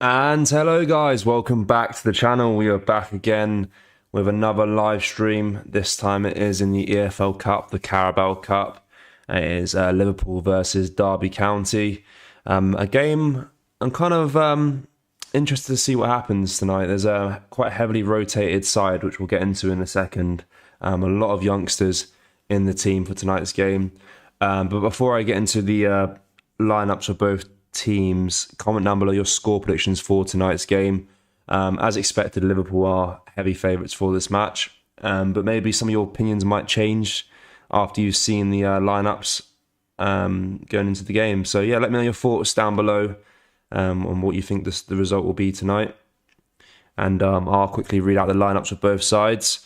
And hello guys, welcome back to the channel. We are back again with another live stream. This time it is in the EFL Cup, the Carabao Cup. It is Liverpool versus Derby County. A game I'm kind of interested to see what happens tonight. There's a quite heavily rotated side, which we'll get into in a second. A lot of youngsters in the team for tonight's game. But before I get into the lineups for both teams, comment down below your score predictions for tonight's game. As expected, Liverpool are heavy favourites for this match, but maybe some of your opinions might change after you've seen the lineups going into the game. So yeah, let me know your thoughts down below on what you think the result will be tonight, and I'll quickly read out the lineups for both sides.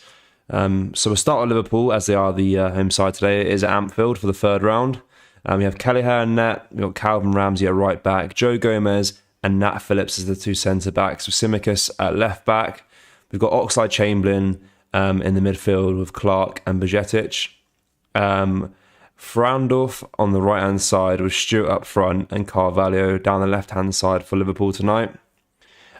So we'll start with Liverpool, as they are the home side today. It is at Anfield for the third round. We have Kelleher in net, we've got Calvin Ramsey at right back, Joe Gomez and Nat Phillips as the two centre-backs, with Tsimikas at left back. We've got Oxlade-Chamberlain in the midfield with Clark and Bajcetic. Frandorf on the right-hand side with Stewart up front and Carvalho down the left-hand side for Liverpool tonight.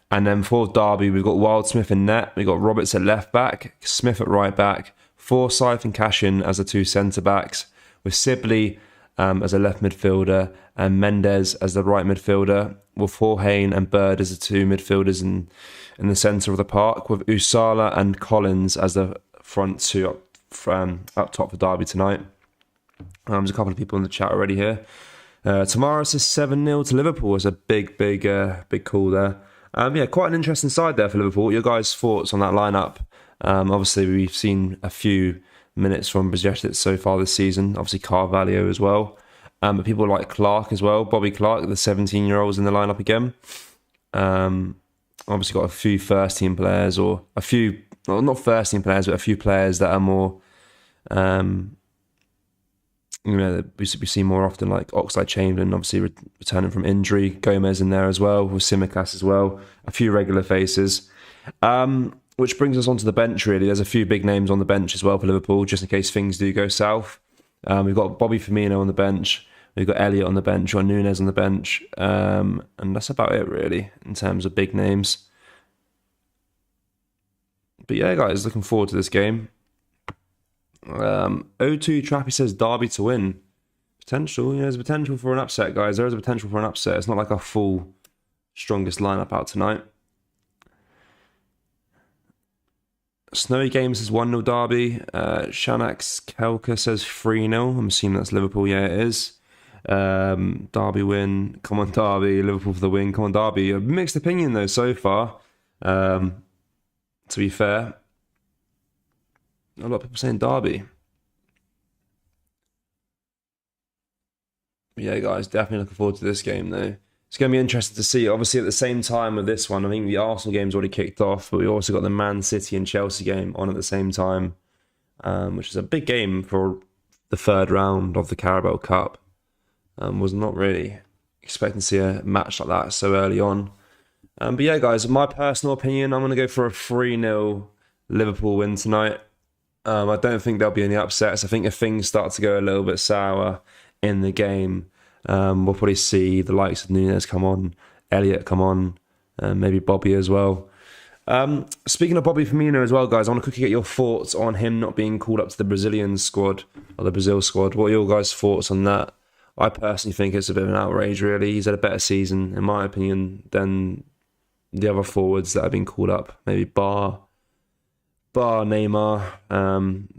And then for Derby, we've got Wildsmith in net, we've got Roberts at left back, Smith at right back, Forsyth and Cashin as the two centre-backs, with Sibley as a left midfielder and Mendes as the right midfielder, with Horhane and Bird as the two midfielders in the centre of the park, with Usala and Collins as the front two up top for Derby tonight. There's a couple of people in the chat already here. Tomorrow says 7-0 to Liverpool. It's a big call there. Yeah, quite an interesting side there for Liverpool. Your guys' thoughts on that lineup? Obviously, we've seen a few minutes from Bajcetic so far this season. Obviously, Carvalho as well. But people like Clark as well. Bobby Clark, the 17-year-old, in the lineup again. Obviously, got a few first-team players, or a few, well, not first-team players, but a few players that are more, we see more often, like Oxlade-Chamberlain, obviously returning from injury. Gomez in there as well, with Tsimikas as well. A few regular faces. Which brings us onto the bench, really. There's a few big names on the bench as well for Liverpool, just in case things do go south. We've got Bobby Firmino on the bench. We've got Elliott on the bench, or Nunes on the bench. And that's about it, really, in terms of big names. But yeah, guys, looking forward to this game. O2 Trappy says Derby to win. Potential, there's potential for an upset, guys. There is a potential for an upset. It's not like a full strongest lineup out tonight. Snowy Games says 1-0 Derby. Shanax Kelka says 3-0. I'm assuming that's Liverpool. Yeah, it is. Derby win. Come on, Derby. Liverpool for the win. Come on, Derby. A mixed opinion, though, so far. To be fair. A lot of people saying Derby. Yeah, guys, definitely looking forward to this game, though. It's going to be interesting to see. Obviously, at the same time with this one, I think the Arsenal game's already kicked off, but we also got the Man City and Chelsea game on at the same time, which is a big game for the third round of the Carabao Cup. Was not really expecting to see a match like that so early on. But yeah, guys, my personal opinion, I'm going to go for a 3-0 Liverpool win tonight. I don't think there'll be any upsets. I think if things start to go a little bit sour in the game, we'll probably see the likes of Nunes come on, Elliott come on, maybe Bobby as well. Speaking of Bobby Firmino as well, guys, I want to quickly get your thoughts on him not being called up to the Brazilian squad, or the Brazil squad. What are your guys' thoughts on that? I personally think it's a bit of an outrage, really. He's had a better season, in my opinion, than the other forwards that have been called up. Maybe bar Neymar.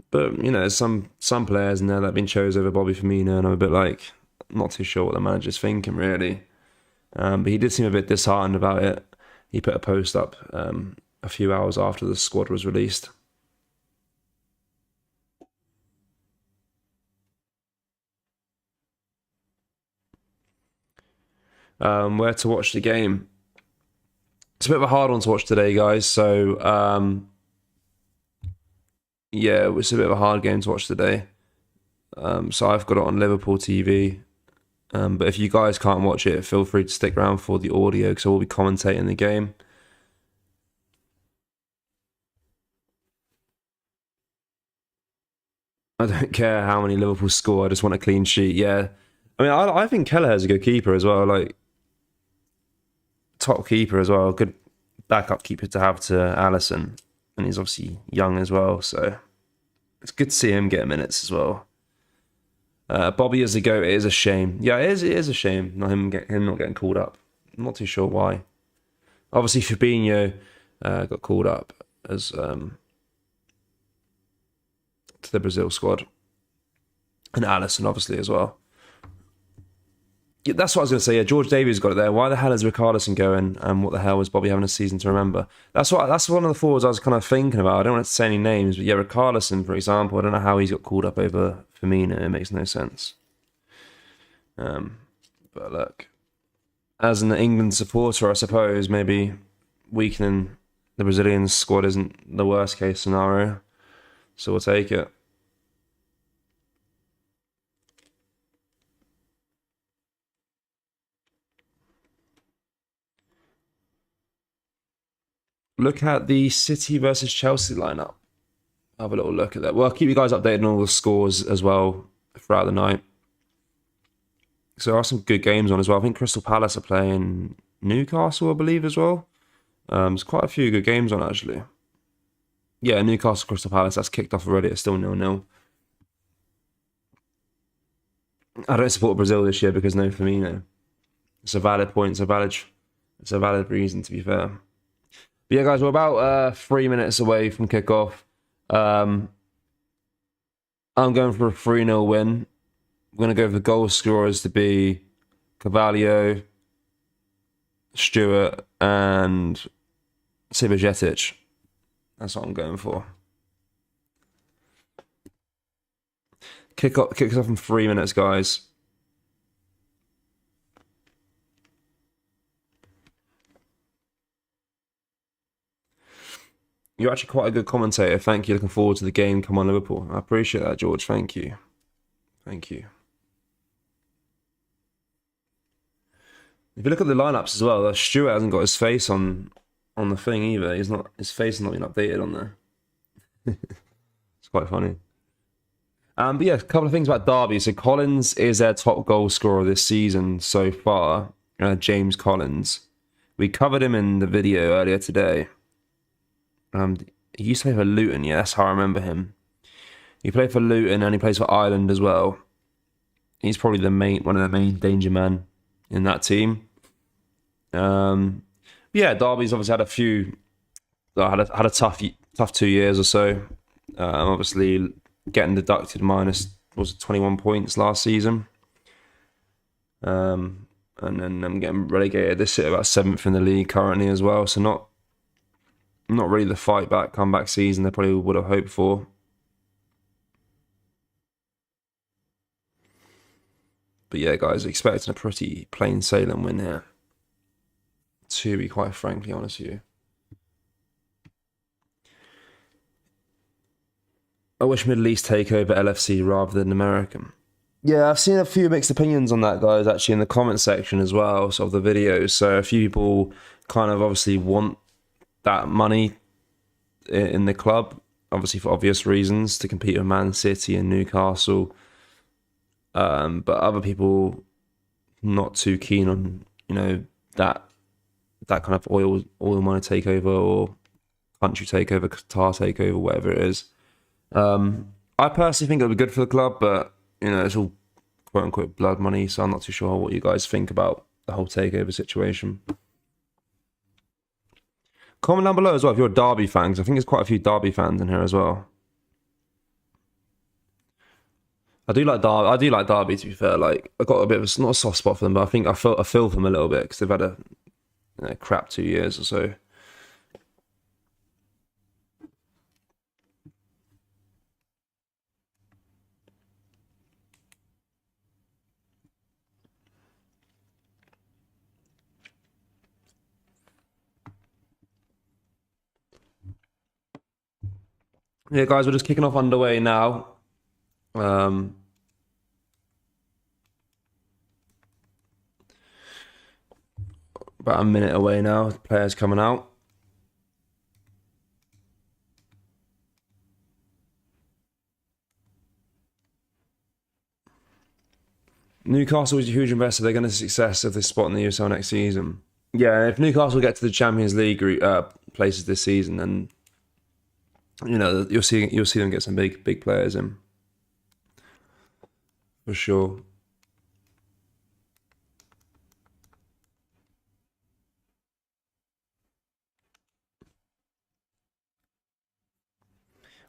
But, some players in there that have been chosen over Bobby Firmino, and I'm a bit like, not too sure what the manager's thinking, really. But he did seem a bit disheartened about it. He put a post up a few hours after the squad was released. Where to watch the game? It's a bit of a hard one to watch today, guys. So, yeah, it was a bit of a hard game to watch today. So I've got it on Liverpool TV. But if you guys can't watch it, feel free to stick around for the audio, because I will be commentating the game. I don't care how many Liverpool score. I just want a clean sheet. Yeah, I mean, I think Kelleher's a good keeper as well. Like, top keeper as well. Good backup keeper to have to Alisson. And he's obviously young as well, so it's good to see him get minutes as well. Bobby as a GOAT, it is a shame. Yeah, it is a shame not him not getting called up. I'm not too sure why. Obviously, Fabinho got called up as to the Brazil squad, and Alisson obviously as well. Yeah, that's what I was going to say. Yeah, George Davies got it there. Why the hell is Richarlison going? And what the hell was Bobby having a season to remember? That's one of the forwards I was kind of thinking about. I don't want to say any names, but yeah, Richarlison, for example, I don't know how he's got called up over Firmino. It makes no sense. But look, as an England supporter, I suppose maybe weakening the Brazilian squad isn't the worst case scenario, so we'll take it. Look at the City versus Chelsea lineup. Have a little look at that. Well, I'll keep you guys updated on all the scores as well throughout the night. So there are some good games on as well. I think Crystal Palace are playing Newcastle, I believe, as well. There's quite a few good games on, actually. Yeah, Newcastle, Crystal Palace, that's kicked off already. It's still 0-0. I don't support Brazil this year because no Firmino. It's a valid point. It's a valid reason, to be fair. But yeah, guys, we're about 3 minutes away from kickoff. I'm going for a 3-0 win. I'm going to go for the goal scorers to be Carvalho, Stewart, and Sibajetic. That's what I'm going for. Kick us off in 3 minutes, guys. You're actually quite a good commentator. Thank you. Looking forward to the game. Come on, Liverpool. I appreciate that, George. Thank you. Thank you. If you look at the lineups as well, Stewart hasn't got his face on the thing either. His face has not been updated on there. It's quite funny. But yeah, a couple of things about Derby. So Collins is their top goal scorer this season so far. James Collins. We covered him in the video earlier today. He used to play for Luton. Yeah, that's how I remember him. He played for Luton and he plays for Ireland as well. He's probably one of the main danger men in that team. Yeah, Derby's obviously had a tough 2 years or so. Obviously getting deducted minus 21 points last season. And then I'm getting relegated. They sit about 7th in the league currently as well. So not really the comeback season they probably would have hoped for. But yeah, guys, expecting a pretty plain sailing win here. To be quite frankly honest with you. I wish Middle East take over LFC rather than American. Yeah, I've seen a few mixed opinions on that, guys, actually in the comment section as well, of the videos. So a few people kind of obviously want that money in the club, obviously for obvious reasons, to compete with Man City and Newcastle. But other people not too keen on, that kind of oil money takeover or country takeover, Qatar takeover, whatever it is. I personally think it'll be good for the club, but it's all quote unquote blood money, so I'm not too sure what you guys think about the whole takeover situation. Comment down below as well if you're a Derby fan, because I think there's quite a few Derby fans in here as well. I do like Derby, to be fair. Like, I got a bit of not a soft spot for them, but I think I feel for them a little bit because they've had a crap 2 years or so. Yeah, guys, we're just kicking off underway now. About a minute away now. The players coming out. Newcastle is a huge investor. They're going to success if they spot in the EFL next season. Yeah, if Newcastle get to the Champions League group, places this season, then you'll see them get some big players in for sure.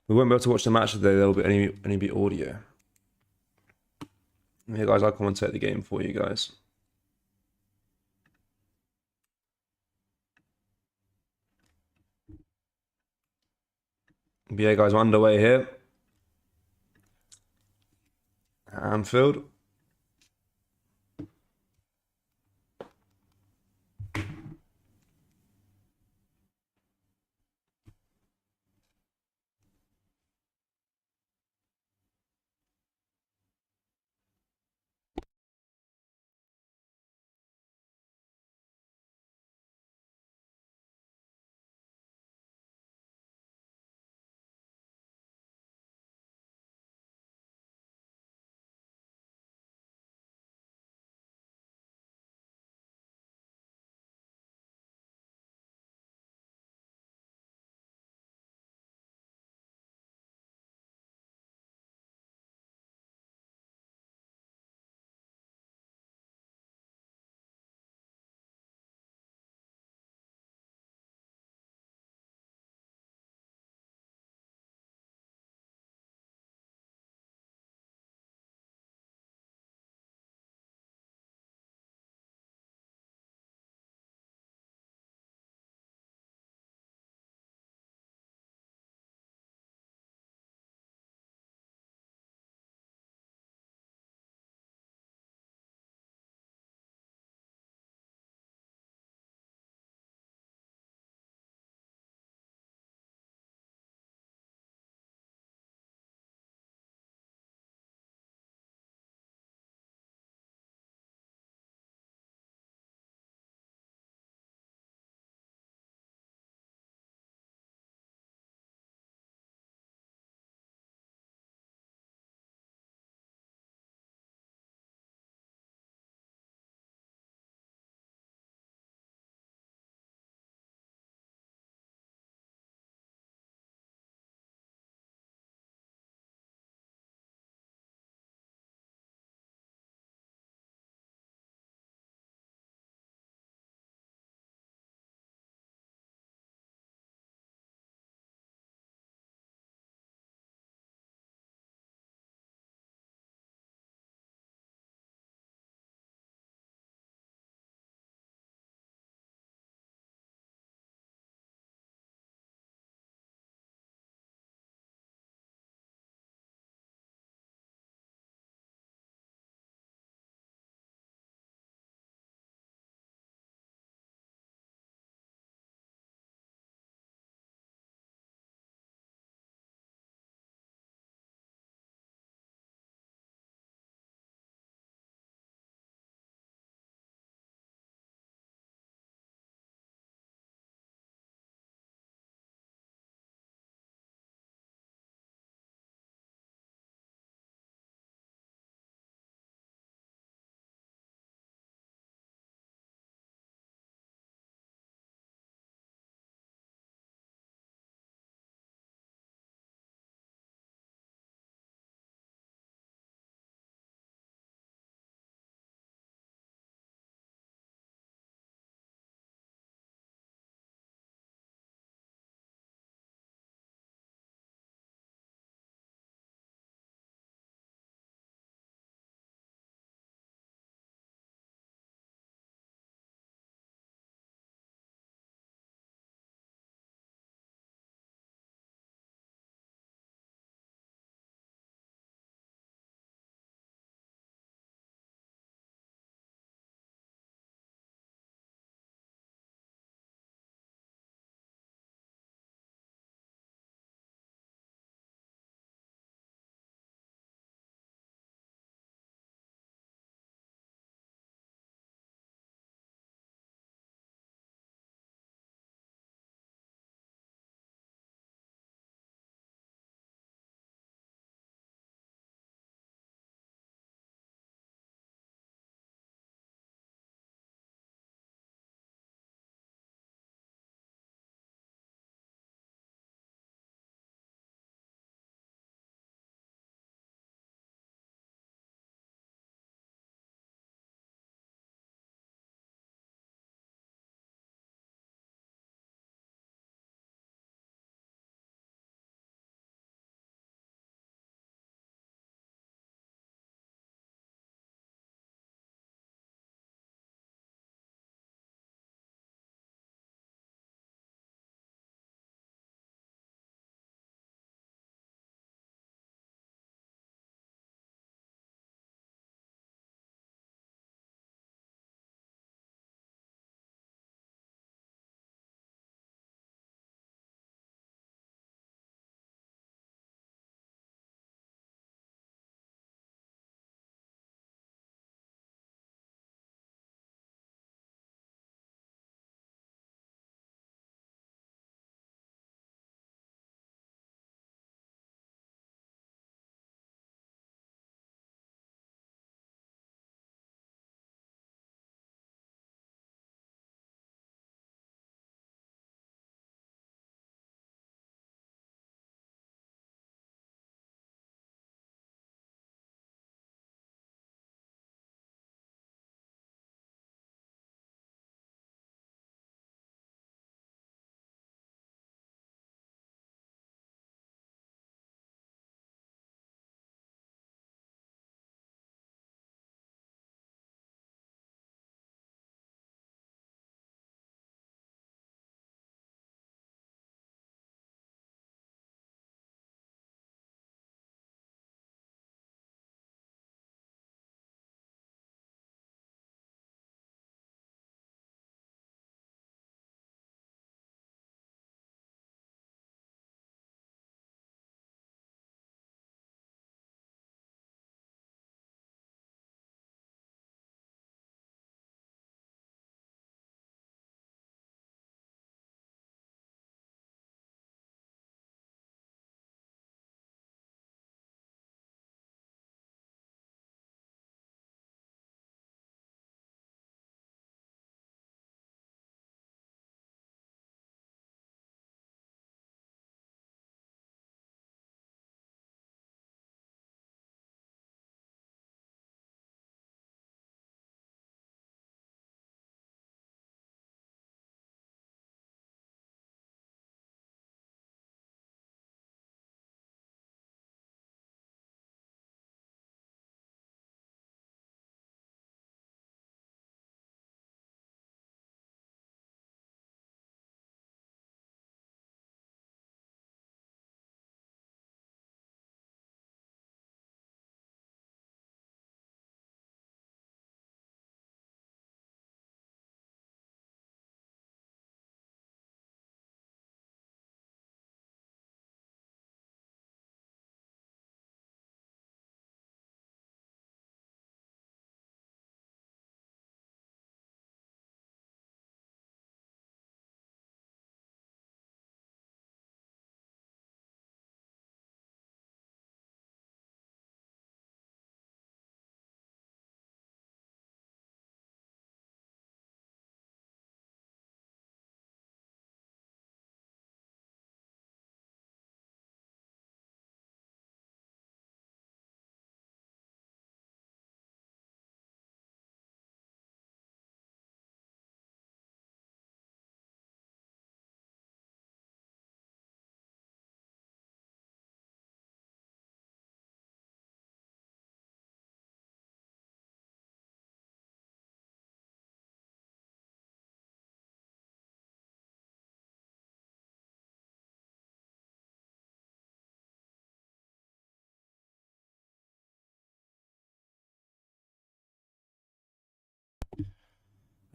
We won't be able to watch the match today. There'll be only be audio. Yeah, guys, I'll commentate the game for you guys. But yeah, guys, we're underway here. Anfield.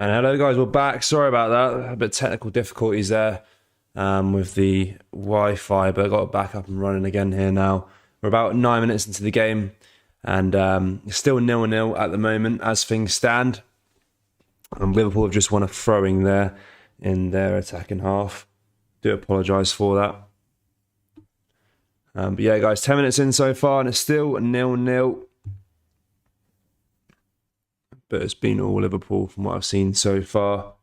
And hello guys, we're back. Sorry about that. A bit of technical difficulties there with the Wi-Fi, but I got it back up and running again here now. We're about 9 minutes into the game, and it's still 0-0 at the moment as things stand. Liverpool have just won a throwing there in their attacking half. Do apologise for that. But yeah, guys, 10 minutes in so far, and it's still 0-0. But it's been all Liverpool from what I've seen so far.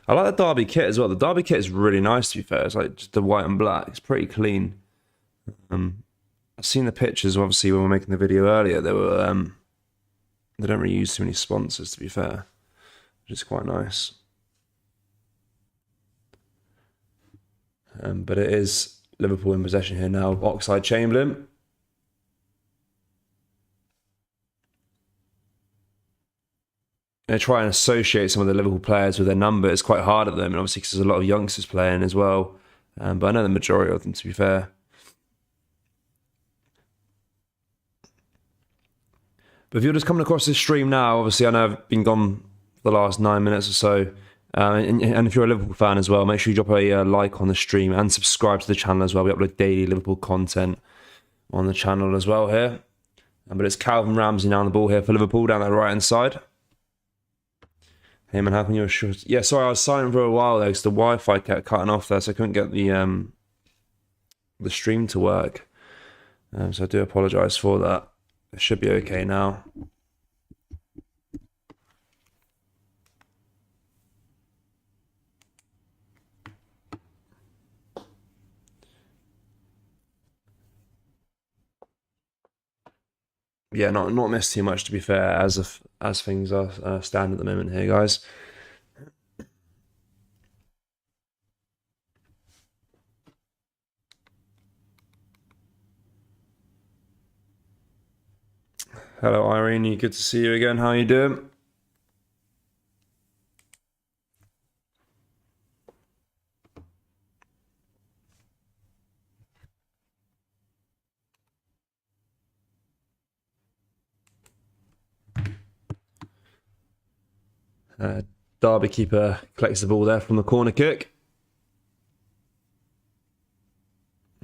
I like the Derby kit as well. The Derby kit is really nice, to be fair. It's like just the white and black. It's pretty clean. I've seen the pictures, obviously, when we were making the video earlier. They don't really use too many sponsors, to be fair, which is quite nice. But it is Liverpool in possession here now. Oxlade-Chamberlain. They try and associate some of the Liverpool players with their number. It's quite hard at them, and obviously because there's a lot of youngsters playing as well. But I know the majority of them, to be fair. But if you're just coming across this stream now, obviously I know I've been gone for the last 9 minutes or so. And if you're a Liverpool fan as well, make sure you drop a like on the stream and subscribe to the channel as well. We upload daily Liverpool content on the channel as well here. But it's Calvin Ramsey now on the ball here for Liverpool down that right-hand side. Hey man, how can you assure? Yeah, sorry, I was silent for a while there because the Wi-Fi kept cutting off there, so I couldn't get the stream to work. So I do apologise for that. It should be okay now. Yeah, not missed too much, to be fair, as things are stand at the moment here, guys. Hello, Irene. Good to see you again. How are you doing? Derby keeper collects the ball there from the corner kick.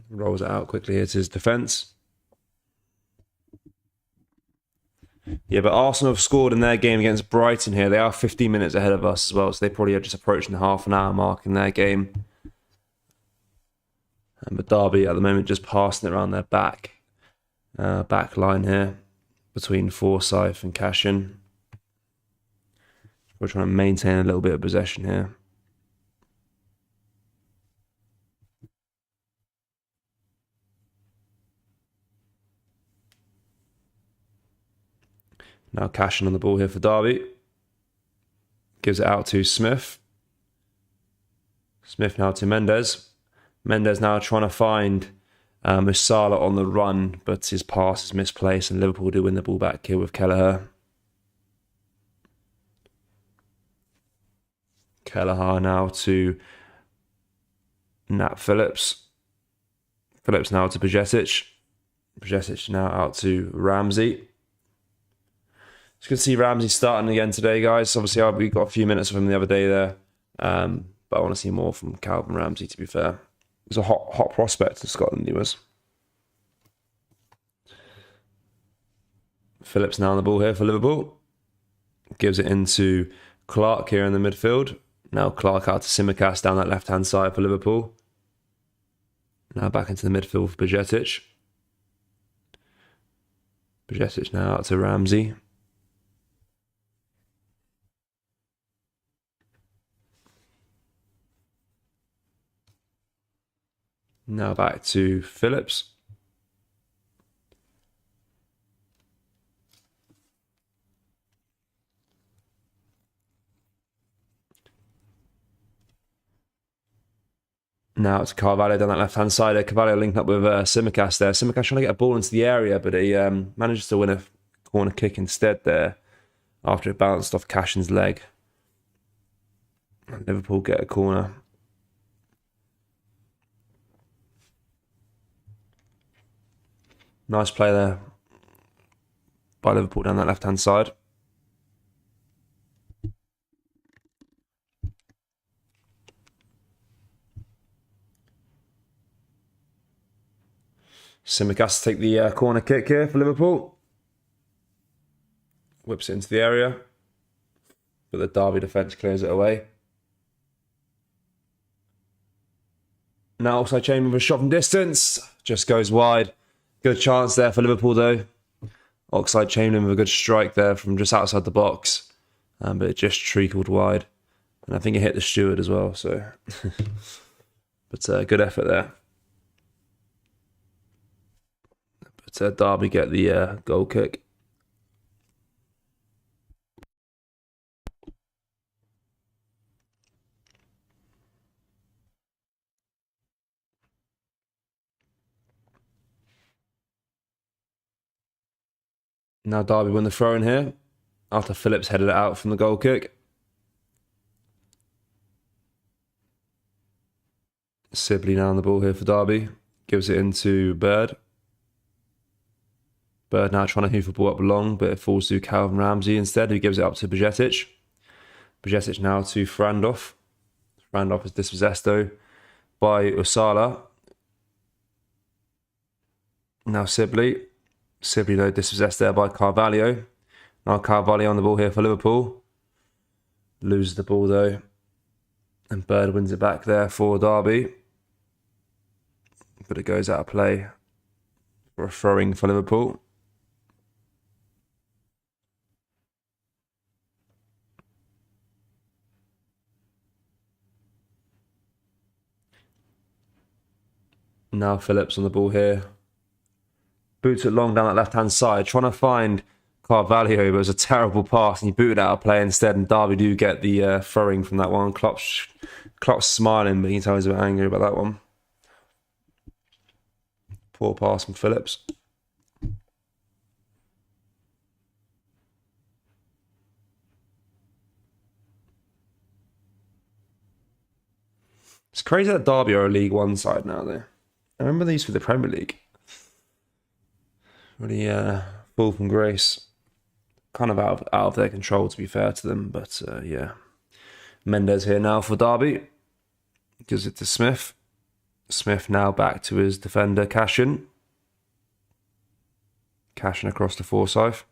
Rolls it out quickly here to his defence. Yeah, but Arsenal have scored in their game against Brighton here. They are 15 minutes ahead of us as well, so they probably are just approaching the half an hour mark in their game. But Derby at the moment just passing it around their back line here between Forsyth and Cashin. We're trying to maintain a little bit of possession here. Now Cashin on the ball here for Derby. Gives it out to Smith. Smith now to Mendes. Mendes now trying to find Musala on the run, but his pass is misplaced, and Liverpool do win the ball back here with Kelleher. Kelleher now to Nat Phillips. Phillips now to Bajcetic. Bajcetic now out to Ramsey. It's good to see Ramsey starting again today, guys. Obviously, we got a few minutes of him the other day there, but I want to see more from Calvin Ramsey, to be fair. He's a hot prospect in Scotland, he was. Phillips now on the ball here for Liverpool. Gives it into Clark here in the midfield. Now Clark out to Tsimikas down that left-hand side for Liverpool. Now back into the midfield for Bajcetic. Bajcetic now out to Ramsey. Now back to Phillips. Now it's Carvalho down that left-hand side. Carvalho linked up with Tsimikas there. Tsimikas trying to get a ball into the area, but he manages to win a corner kick instead there after it bounced off Cashin's leg. And Liverpool get a corner. Nice play there by Liverpool down that left-hand side. Simicast to take the corner kick here for Liverpool. Whips it into the area, but the Derby defence clears it away. Now offside Chamberlain with a shot from distance. Just goes wide. Good chance there for Liverpool though. Offside Chamberlain with a good strike there from just outside the box. But it just treacled wide. And I think it hit the steward as well. So, but good effort there. But Derby get the goal kick. Now Derby win the throw in here after Phillips headed it out from the goal kick. Sibley now on the ball here for Derby. Gives it into Bird. Bird now trying to hoof the ball up long, but it falls to Calvin Ramsey instead, who gives it up to Bajcetic. Bajcetic now to Frandov. Frandov is dispossessed though by Usala. Now Sibley. Sibley though dispossessed there by Carvalho. Now Carvalho on the ball here for Liverpool. Loses the ball though. And Bird wins it back there for Derby. But it goes out of play for a throw-in for Liverpool. Now Phillips on the ball here. Boots it long down that left-hand side, trying to find Carvalho, but it was a terrible pass, and he booted out of play instead, and Derby do get the throwing from that one. Klopp's smiling, but he tells he's a bit angry about that one. Poor pass from Phillips. It's crazy that Derby are a League One side now, though. I remember they used to be the Premier League. Really fall from grace. Kind of out of their control, to be fair to them. But yeah. Mendes here now for Derby. Gives it to Smith. Smith now back to his defender, Cashin. Cashin across to Forsyth.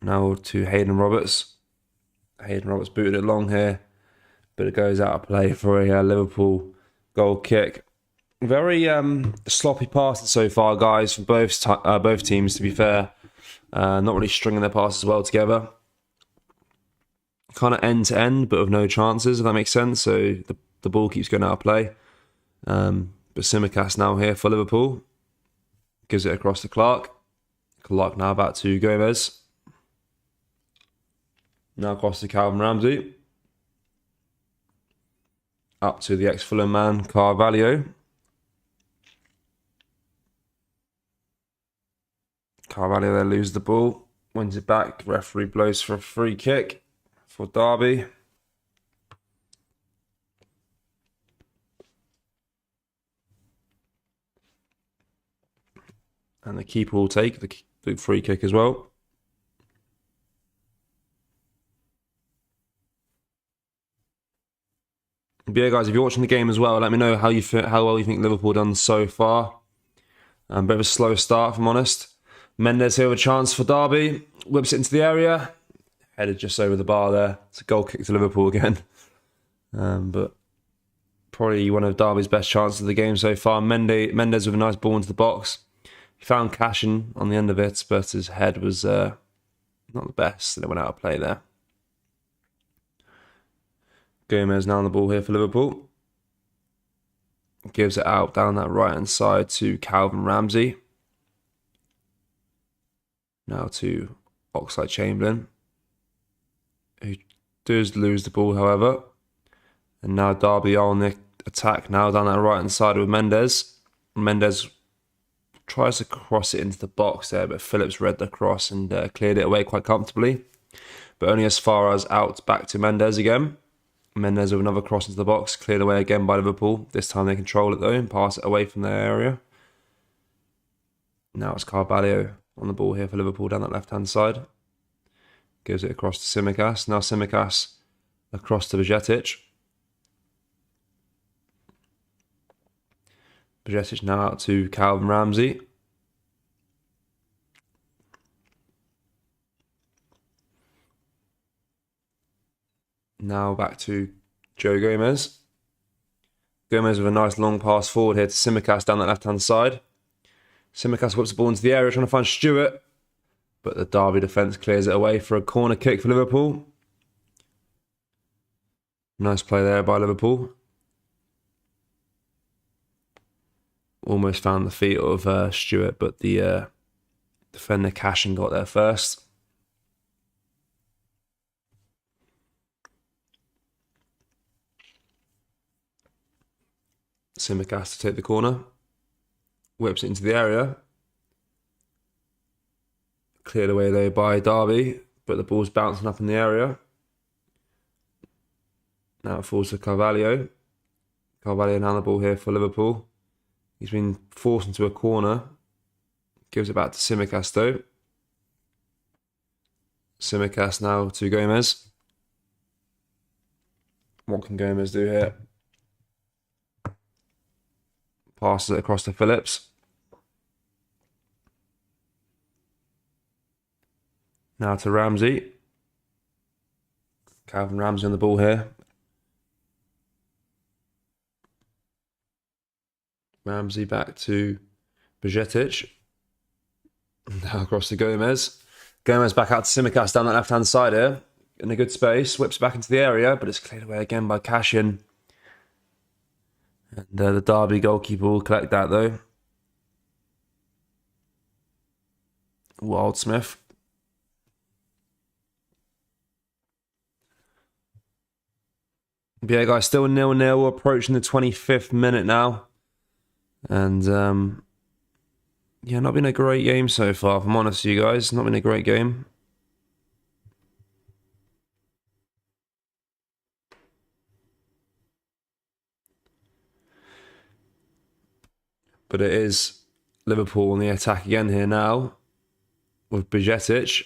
Now to Hayden Roberts. Hayden Roberts booted it long here, but it goes out of play for a Liverpool goal kick. Very sloppy passing so far, guys, from both teams, to be fair. Not really stringing their passes well together. Kind of end to end, but with no chances, if that makes sense. So the ball keeps going out of play. But Simicast now here for Liverpool. Gives it across to Clark. Clark now back to Gomez. Now across to Calvin Ramsey. Up to the ex-Fulham man, Carvalho. Carvalho there loses the ball. Wins it back. Referee blows for a free kick for Derby. And the keeper will take the free kick as well. But yeah, guys, if you're watching the game as well, let me know how well you think Liverpool done so far. A bit of a slow start, if I'm honest. Mendes here with a chance for Derby. Whips it into the area. Headed just over the bar there. It's a goal kick to Liverpool again. But probably one of Derby's best chances of the game so far. Mendes with a nice ball into the box. He found Cashin on the end of it, but his head was not the best, and it went out of play there. Gomez now on the ball here for Liverpool. Gives it out down that right-hand side to Calvin Ramsey. Now to Oxlade Chamberlain, who does lose the ball, however. And now Derby are on the attack now down that right-hand side with Mendes. Mendes tries to cross it into the box there, but Phillips read the cross and cleared it away quite comfortably. But only as far as out back to Mendes again. Mendes with another cross into the box, cleared away again by Liverpool. This time they control it though and pass it away from their area. Now it's Carvalho on the ball here for Liverpool down that left-hand side. Gives it across to Tsimikas. Now Tsimikas across to Bajcetic. Bajcetic now out to Calvin Ramsey. Now back to Joe Gomez. Gomez with a nice long pass forward here to Tsimikas down that left-hand side. Tsimikas whips the ball into the area trying to find Stewart. But the Derby defence clears it away for a corner kick for Liverpool. Nice play there by Liverpool. Almost found the feet of Stewart, but the defender Cashin got there first. Tsimikas to take the corner. Whips it into the area. Cleared away though by Derby, but the ball's bouncing up in the area. Now it falls to Carvalho. Carvalho now the ball here for Liverpool. He's been forced into a corner. Gives it back to Tsimikas though. Tsimikas now to Gomez. What can Gomez do here? Passes it across to Phillips. Now to Ramsey. Calvin Ramsey on the ball here. Ramsey back to Bajcetic. Now across to Gomez. Gomez back out to Tsimikas down that left-hand side here. In a good space. Whips back into the area, but it's cleared away again by Cashin. And the Derby goalkeeper will collect that though. Wildsmith. But yeah, guys, still 0-0. Approaching the 25th minute now. And yeah, not been a great game so far, if I'm honest with you guys. Not been a great game. But it is Liverpool on the attack again here now with Bajcetic.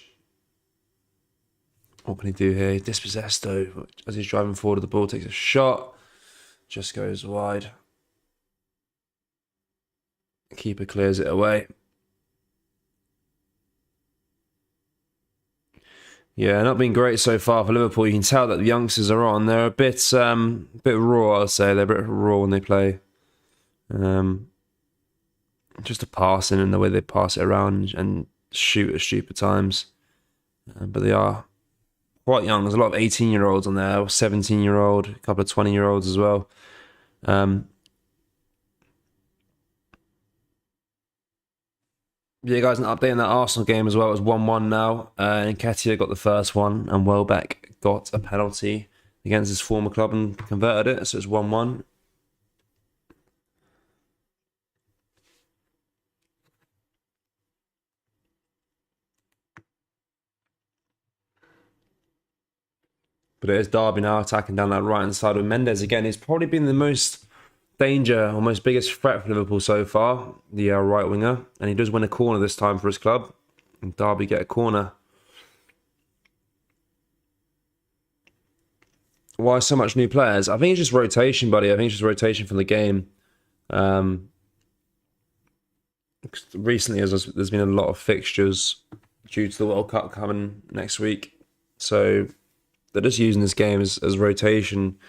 What can he do here? Dispossessed though. As he's driving forward, the ball takes a shot. Just goes wide. Keeper clears it away. Yeah, not been great so far for Liverpool. You can tell that the youngsters are on. They're a bit raw, I'd say. They're a bit raw when they play. Just a passing and the way they pass it around and shoot at stupid times. But they are quite young. There's a lot of 18-year-olds on there, 17-year-old, a couple of 20-year-olds as well. Yeah, guys, an update on that Arsenal game as well. It was 1-1 now. Nketiah got the first one, and Welbeck got a penalty against his former club and converted it, so it's 1-1. But it is Derby now attacking down that right-hand side with Mendes again. He's probably been the most danger, or most biggest threat for Liverpool so far, the right winger. And he does win a corner this time for his club. And Derby get a corner. Why so much new players? I think it's just rotation, buddy. I think it's just rotation from the game. Recently, there's been a lot of fixtures due to the World Cup coming next week. So they're just using this game as rotation.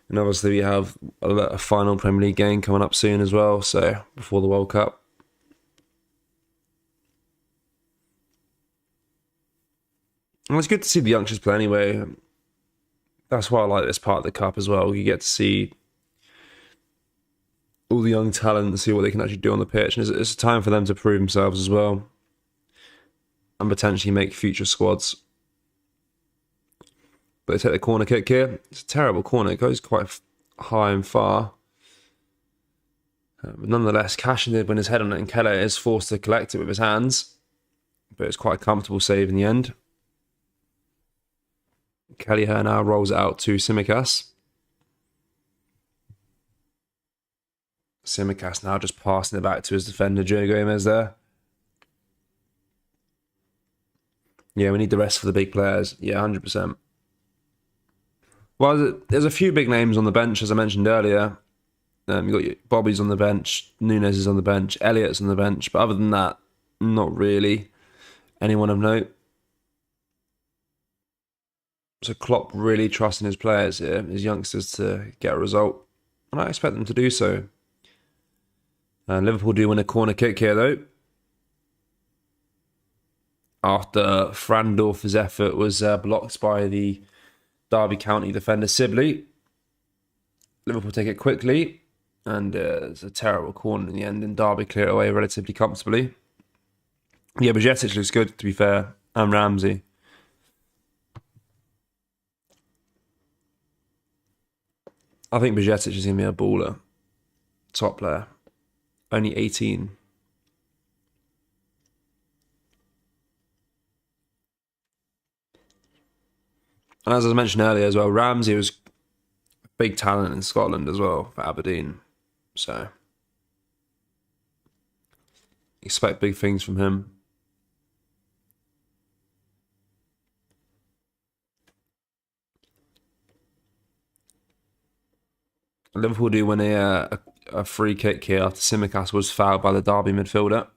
And obviously we have a final Premier League game coming up soon as well, so before the World Cup. And it's good to see the youngsters play anyway. That's why I like this part of the Cup as well. You get to see all the young talent and see what they can actually do on the pitch. And it's a time for them to prove themselves as well. And potentially make future squads. But they take the corner kick here. It's a terrible corner. It goes quite high and far. But nonetheless, Cashin did win his head on it, and Keller is forced to collect it with his hands. But it's quite a comfortable save in the end. Kelleher now rolls it out to Tsimikas. Simicast now just passing it back to his defender, Joe Gomez there. Yeah, we need the rest for the big players. Yeah, 100%. Well, there's a few big names on the bench, as I mentioned earlier. You've got Bobby's on the bench, Nunes is on the bench, Elliott's on the bench, but other than that, not really anyone of note. So Klopp really trusting his players here, his youngsters, to get a result. And I expect them to do so. Liverpool do win a corner kick here, though. After Frandorf's effort was blocked by the Derby County defender Sibley. Liverpool take it quickly. And it's a terrible corner in the end, and Derby clear it away relatively comfortably. Yeah, Bajcetic looks good, to be fair, and Ramsey. I think Bajcetic is going to be a baller. Top player. Only 18. And as I mentioned earlier as well, Ramsey was a big talent in Scotland as well for Aberdeen. So, expect big things from him. Liverpool do win a free kick here after Simicast was fouled by the Derby midfielder.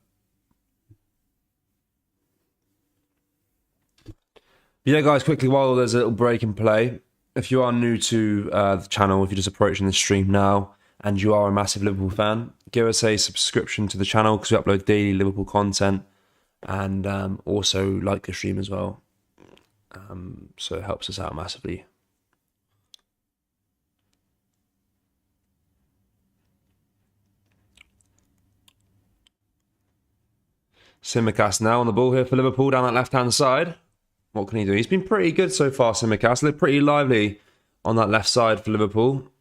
Yeah, guys, quickly, while there's a little break in play, if you are new to the channel, if you're just approaching the stream now, and you are a massive Liverpool fan, give us a subscription to the channel because we upload daily Liverpool content, and also like the stream as well. So it helps us out massively. Simicast now on the ball here for Liverpool down that left-hand side. What can he do? He's been pretty good so far, Simicast. Looked pretty lively on that left side for Liverpool.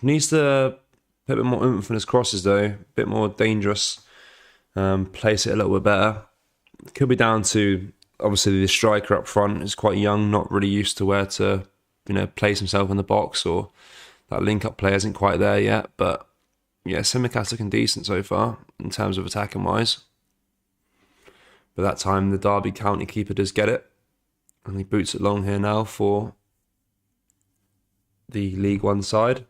Needs to put a bit more oomph in his crosses, though. A bit more dangerous. Place it a little bit better. Could be down to, obviously, the striker up front is quite young, not really used to where to, place himself in the box, or that link-up play isn't quite there yet. But, yeah, Simicast looking decent so far in terms of attacking-wise. But that time, the Derby County keeper does get it. And he boots it long here now for the League One side.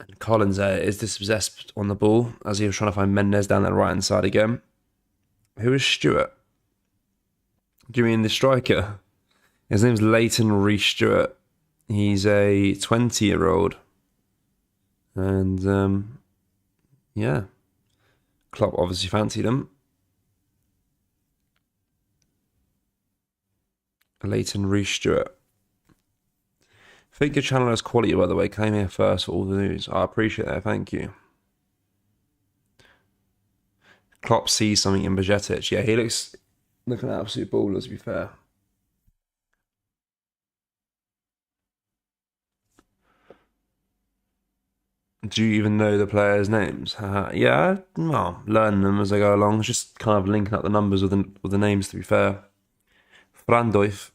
And Collins is dispossessed on the ball as he was trying to find Mendes down that right-hand side again. Who is Stewart? Do you mean the striker? His name's Leighton Rees-Stewart. He's a 20-year-old. And, yeah. Klopp obviously fancied him. Leighton Rees-Stewart. I think your channel has quality, by the way. Came here first for all the news. I appreciate that. Thank you. Klopp sees something in Bajcetic. Yeah, he looks looking at absolute baller, to be fair. Do you even know the players' names? Yeah, well, learn them as I go along. It's just kind of linking up the numbers with the names, to be fair. Frandorf.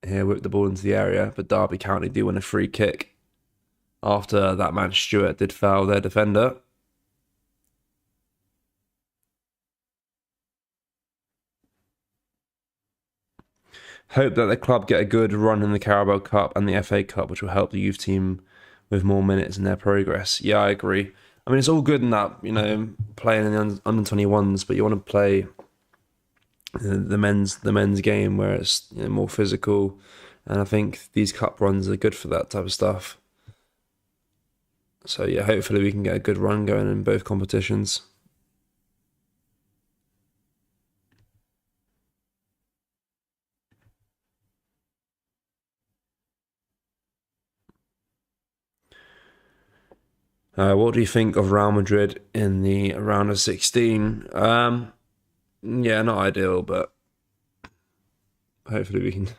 Here whipped the ball into the area, but Derby County do win a free kick after that man Stewart did foul their defender. Hope that the club get a good run in the Carabao Cup and the FA Cup, which will help the youth team with more minutes in their progress. Yeah, I agree. I mean, it's all good in that, playing in the under-21s, but you want to play the men's game where it's more physical, and I think these cup runs are good for that type of stuff. So yeah, hopefully we can get a good run going in both competitions. What do you think of Real Madrid in the round of 16? Yeah, not ideal, but hopefully we can.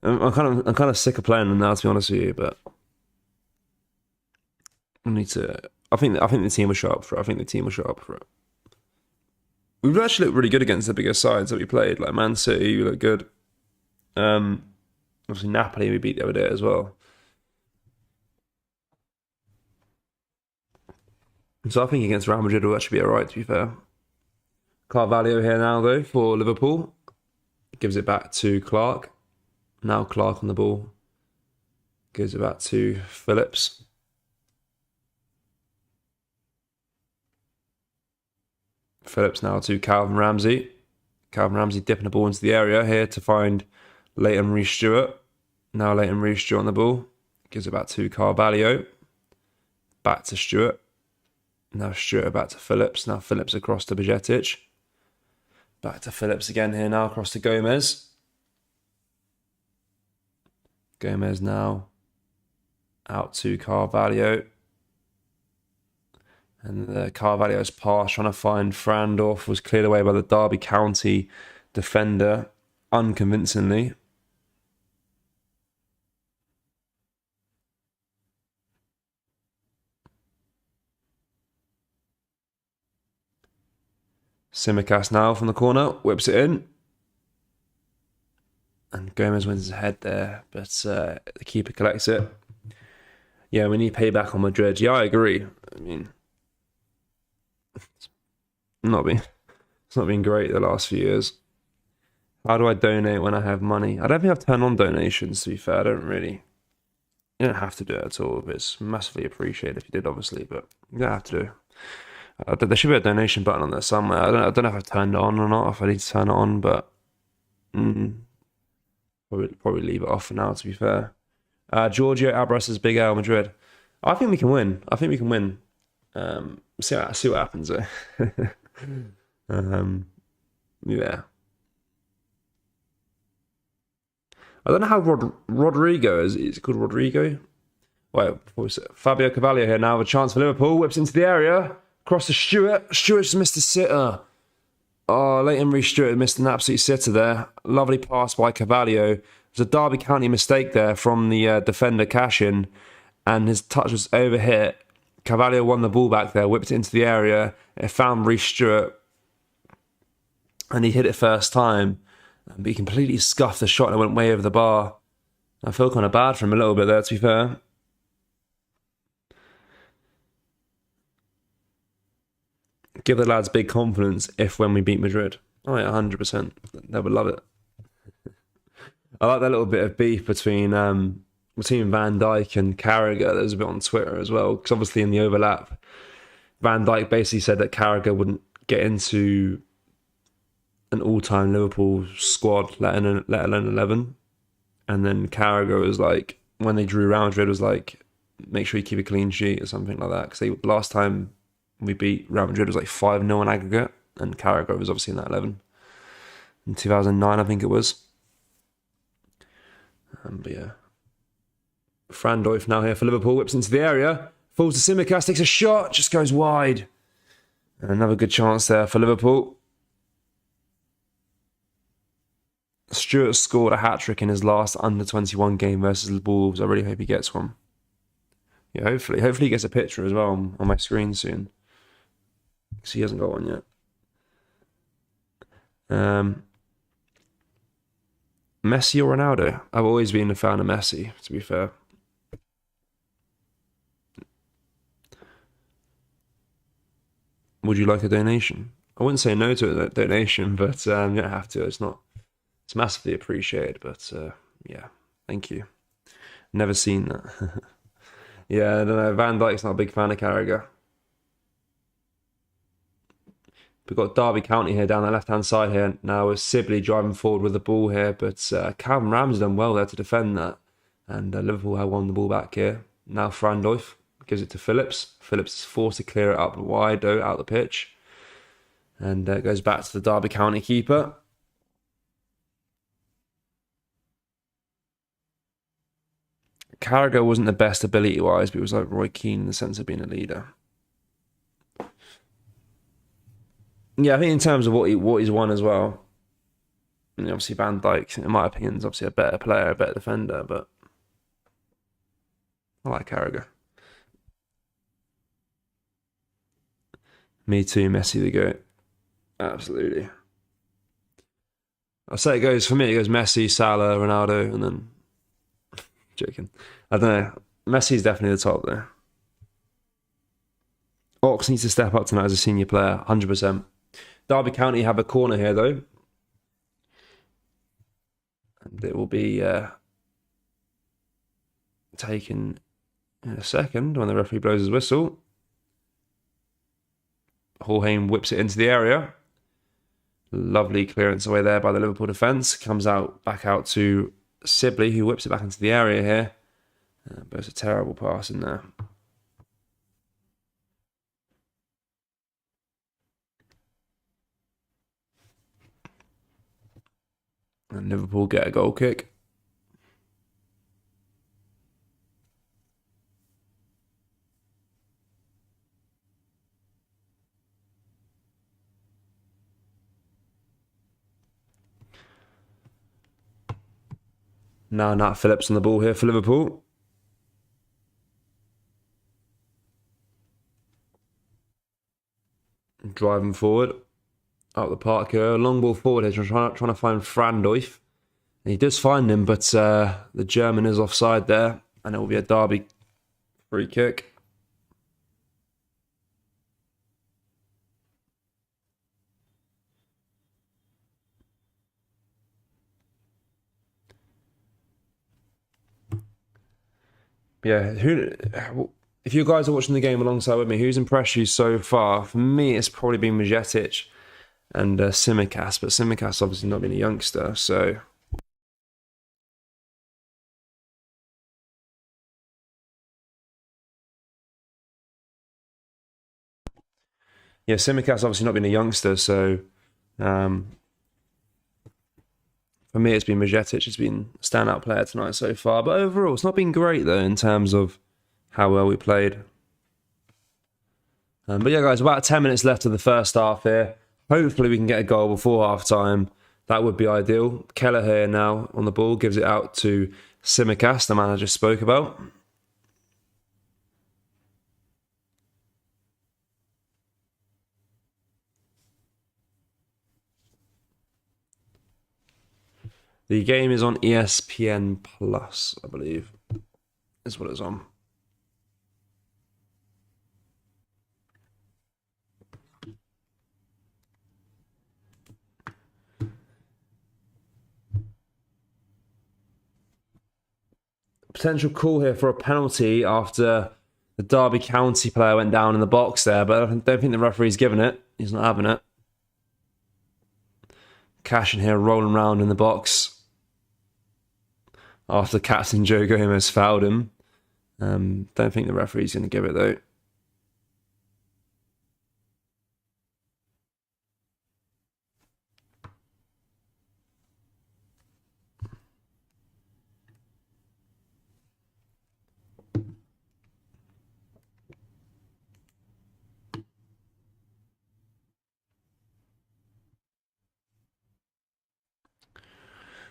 I'm kind of sick of playing them now, to be honest with you. But I need to. I think the team will show up for it. We've actually looked really good against the bigger sides that we played, like Man City. We looked good. Obviously Napoli we beat the other day as well. So I think against Real Madrid will actually be alright, to be fair. Carvalho here now, though, for Liverpool. Gives it back to Clark. Now Clark on the ball. Gives it back to Phillips. Phillips now to Calvin Ramsey. Calvin Ramsey dipping the ball into the area here to find Leighton Reece-Stewart. Now Leighton Reece-Stewart on the ball. Gives it back to Carvalho. Back to Stewart. Now Stewart back to Phillips. Now Phillips across to Bajcetic. Back to Phillips again here now across to Gomez. Gomez now out to Carvalho. And Carvalho's pass trying to find Frandorf was cleared away by the Derby County defender unconvincingly. Simicast now from the corner, whips it in. And Gomez wins his head there, but the keeper collects it. Yeah, we need payback on Madrid. Yeah, I agree. I mean, it's not been great the last few years. How do I donate when I have money? I don't think I've turned on donations, to be fair. You don't have to do it at all. It's massively appreciated if you did, obviously, but you don't have to do it. There should be a donation button on there somewhere. I don't know if I've turned it on or not, if I need to turn it on, but probably leave it off for now, to be fair. Giorgio Abras's Big L Madrid. I think we can win. See what happens there. Yeah. I don't know how Rodrigo is. Is it called Rodrigo? Wait, what was it? Fabio Carvalho here now with a chance for Liverpool. Whips into the area. Across to Stewart. Stewart just missed a sitter. Oh, Leighton Reece-Stewart missed an absolute sitter there. Lovely pass by Carvalho. There's a Derby County mistake there from the defender Cashin, and his touch was overhit. Carvalho won the ball back there, whipped it into the area. It found Reece-Stewart, and he hit it first time. But he completely scuffed the shot and it went way over the bar. I feel kind of bad for him a little bit there, to be fair. Give the lads big confidence when we beat Madrid. Oh yeah, 100%. They would love it. I like that little bit of beef between Van Dijk and Carragher. There's a bit on Twitter as well, because obviously in the overlap, Van Dijk basically said that Carragher wouldn't get into an all-time Liverpool squad, let alone 11. And then Carragher was like, when they drew Real Madrid, was like, make sure you keep a clean sheet or something like that. Because last time we beat Real Madrid was like 5-0 in aggregate, and Carragher was obviously in that 11. In 2009, I think it was. But yeah. Frandorf now here for Liverpool, whips into the area, falls to Simicast, takes a shot, just goes wide. And another good chance there for Liverpool. Stewart scored a hat-trick in his last under-21 game versus the Wolves. I really hope he gets one. Yeah, hopefully he gets a picture as well on my screen soon, because he hasn't got one yet. Messi or Ronaldo? I've always been a fan of Messi, to be fair. Would you like a donation? I wouldn't say no to a donation, but you don't have to. It's massively appreciated, but yeah, thank you. Never seen that. Yeah, I don't know. Van Dijk's not a big fan of Carragher. We've got Derby County here down the left-hand side here now with Sibley driving forward with the ball here, but Calvin Ramsey done well there to defend that, and Liverpool have won the ball back here. Now Frandorf gives it to Phillips. Phillips is forced to clear it up wide out the pitch, and it goes back to the Derby County keeper. Carragher wasn't the best ability-wise, but he was like Roy Keane in the sense of being a leader. Yeah, I think in terms of what he's won as well. And obviously Van Dijk, in my opinion, is obviously a better player, a better defender, but I like Carragher. Me too, Messi the GOAT. Absolutely. I'll say it goes Messi, Salah, Ronaldo, and then joking. I don't know. Messi's definitely the top there. Ox needs to step up tonight as a senior player, 100%. Derby County have a corner here, though. And it will be taken in a second when the referee blows his whistle. Hallheim whips it into the area. Lovely clearance away there by the Liverpool defence. Comes out back out to Sibley, who whips it back into the area here. But it's a terrible pass in there. And Liverpool get a goal kick. Now Nat Phillips on the ball here for Liverpool. Driving forward. Up the park here. Long ball forward here. Trying to find Frandoif. And he does find him, but the German is offside there. And it will be a Derby free kick. Yeah, if you guys are watching the game alongside with me, who's impressed you so far? For me, it's probably been Majetic and Simicast, but Simicast obviously not being a youngster, so... Yeah, Simicast obviously not being a youngster, so... for me, it's been Majetic. It's been a standout player tonight so far, but overall, it's not been great, though, in terms of how well we played. But yeah, guys, about 10 minutes left of the first half here. Hopefully we can get a goal before half-time. That would be ideal. Keller here now on the ball, gives it out to Simicast, the man I just spoke about. The game is on ESPN Plus, I believe, is what it's on. Potential call here for a penalty after the Derby County player went down in the box there, but I don't think the referee's given it. He's not having it. Cash in here rolling around in the box after captain Joe Gomez fouled him. Don't think the referee's going to give it though.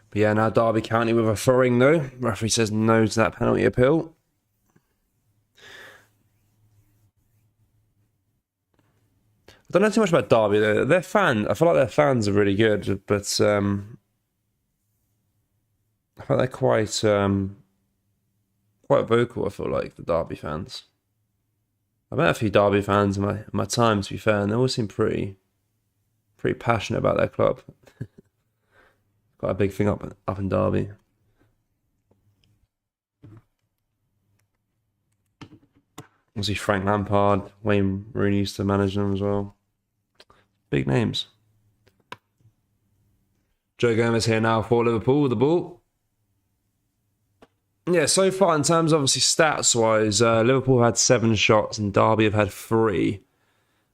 But yeah, now Derby County with a throwing though. Referee says no to that penalty appeal. I don't know too much about Derby though. I feel like their fans are really good, but I feel they're quite vocal. I feel like the Derby fans. I've met a few Derby fans in my time, to be fair, and they all seem pretty passionate about their club. Got a big thing up in Derby. Obviously Frank Lampard, Wayne Rooney used to manage them as well. Big names. Joe Gomez here now for Liverpool with the ball. Yeah, so far in terms of obviously stats-wise, Liverpool had 7 shots and Derby have had 3.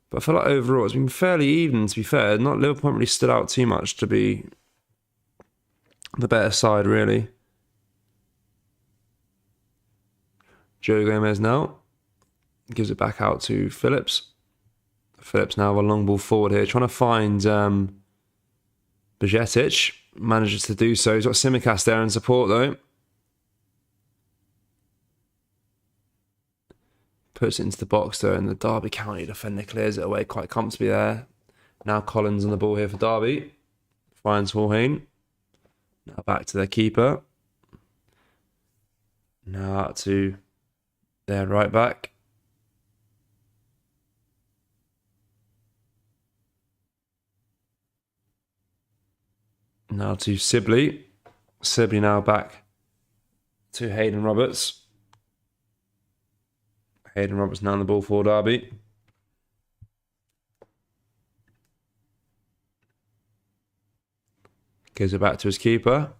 But I feel like overall it's been fairly even, to be fair. Not Liverpool haven't really stood out too much to be the better side, really. Joe Gomez now gives it back out to Phillips. Phillips now with a long ball forward here, trying to find Bajetic. Manages to do so. He's got Simicast there in support, though. Puts it into the box, though, and the Derby County defender clears it away quite comfortably there. Now Collins on the ball here for Derby. Finds Hallheim. Now back to their keeper. Now out to their right back. Now to Sibley. Sibley now back to Hayden Roberts. Hayden Roberts now on the ball for Derby. Gives it back to his keeper.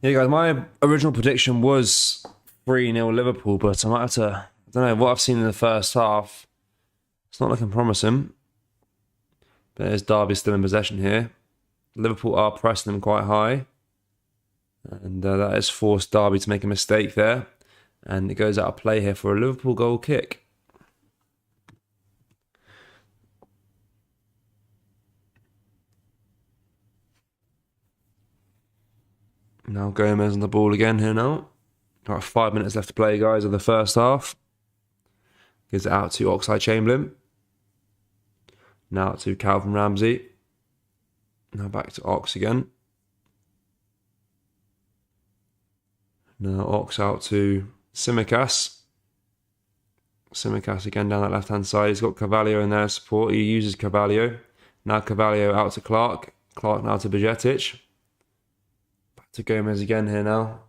Yeah, guys, my original prediction was 3-0 Liverpool, but I might have to, I don't know, what I've seen in the first half, it's not looking promising. But there's Derby still in possession here. Liverpool are pressing them quite high. And that has forced Derby to make a mistake there. And it goes out of play here for a Liverpool goal kick. Now Gomez on the ball again here now. Got 5 minutes left to play, guys, of the first half. Gives it out to Oxlade-Chamberlain. Now to Calvin Ramsey. Now back to Ox again. Now Ox out to Tsimikas. Tsimikas again down that left-hand side. He's got Carvalho in there support. He uses Carvalho. Now Carvalho out to Clark. Clark now to Bajcetic. Back to Gomez again here now.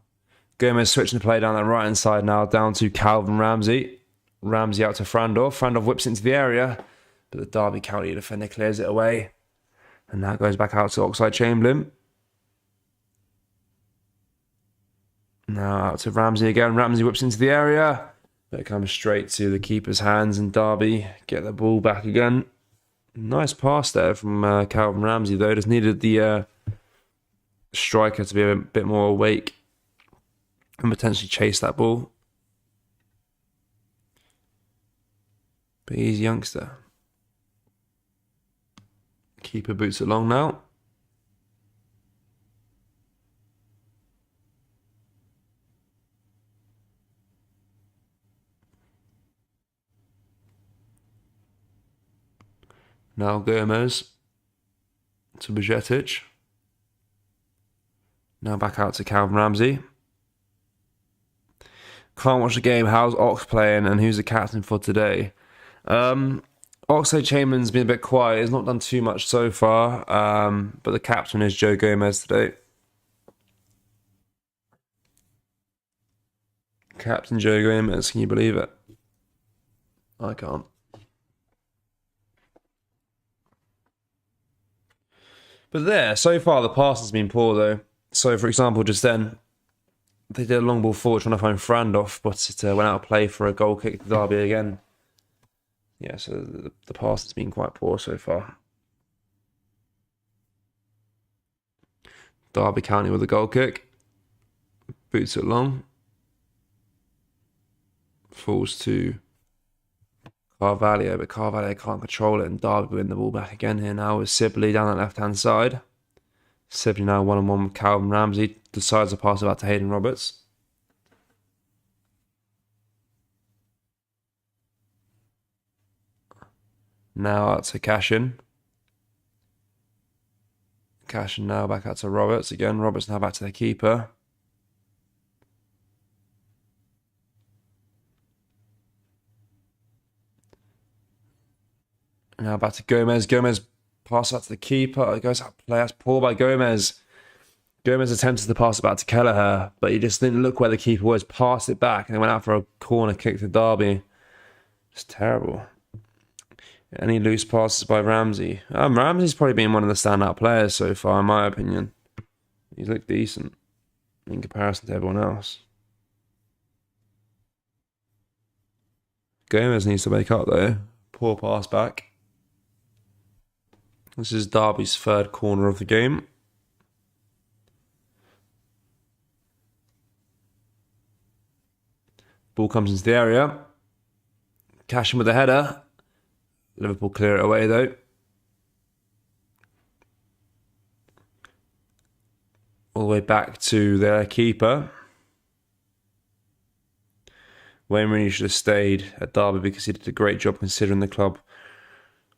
Gomez switching the play down that right-hand side now, down to Calvin Ramsey. Ramsey out to Frandorf. Frandorf whips into the area, but the Derby County defender clears it away. And now goes back out to Oxlade-Chamberlain. Now out to Ramsey again. Ramsey whips into the area, but it comes straight to the keeper's hands, and Derby get the ball back again. Nice pass there from Calvin Ramsey, though. Just needed the striker to be a bit more awake and potentially chase that ball. But he's a youngster. Keeper boots it long now. Now Gomez to Bajcetic. Now back out to Calvin Ramsey. Can't watch the game. How's Ox playing and who's the captain for today? Oxlade-Chamberlain's been a bit quiet. He's not done too much so far. But the captain is Joe Gomez today. Captain Joe Gomez, can you believe it? I can't. But there, so far the pass has been poor though. So for example, just then, they did a long ball forward trying to find Frandorf, but it went out of play for a goal kick to Derby again. Yeah, so the pass has been quite poor so far. Derby County with a goal kick. Boots it long. Falls to Carvalho, but Carvalho can't control it, and Derby win the ball back again here now with Sibley down that left-hand side. Sibley now one-on-one with Calvin Ramsey. Decides to pass it back to Hayden Roberts. Now out to Cashin. Cashin now back out to Roberts again. Roberts now back to the keeper. Now back to Gomez. Gomez pass out to the keeper. It goes out play. That's poor by Gomez. Gomez attempted to pass it back to Kelleher, but he just didn't look where the keeper was. Passed it back and then went out for a corner kick to Derby. It's terrible. Any loose passes by Ramsey? Ramsey's probably been one of the standout players so far, in my opinion. He's looked decent in comparison to everyone else. Gomez needs to wake up though. Poor pass back. This is Derby's third corner of the game. Ball comes into the area. Cashin with the header. Liverpool clear it away though. All the way back to their keeper. Wayne Rooney should have stayed at Derby because he did a great job considering the club,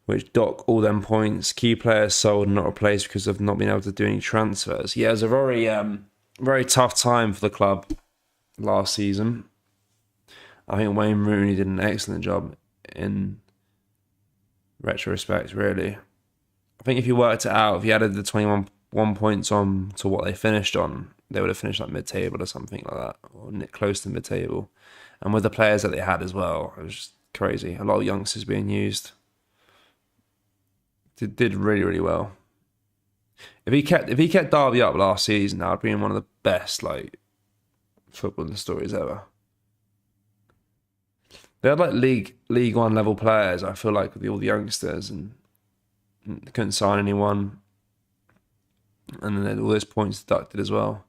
which dock all them points. Key players sold and not replaced because of not being able to do any transfers. Yeah, it was a very tough time for the club last season. I think Wayne Rooney did an excellent job in retrospect, really. I think if you worked it out, if you added the 21 points on to what they finished on, they would have finished like mid-table or something like that, or close to mid-table. And with the players that they had as well, it was just crazy. A lot of youngsters being used. Did really, really well. If he kept Derby up last season, that would be one of the best like footballing stories ever. They had like League One level players. I feel like with all the youngsters, and they couldn't sign anyone, and then they had all those points deducted as well.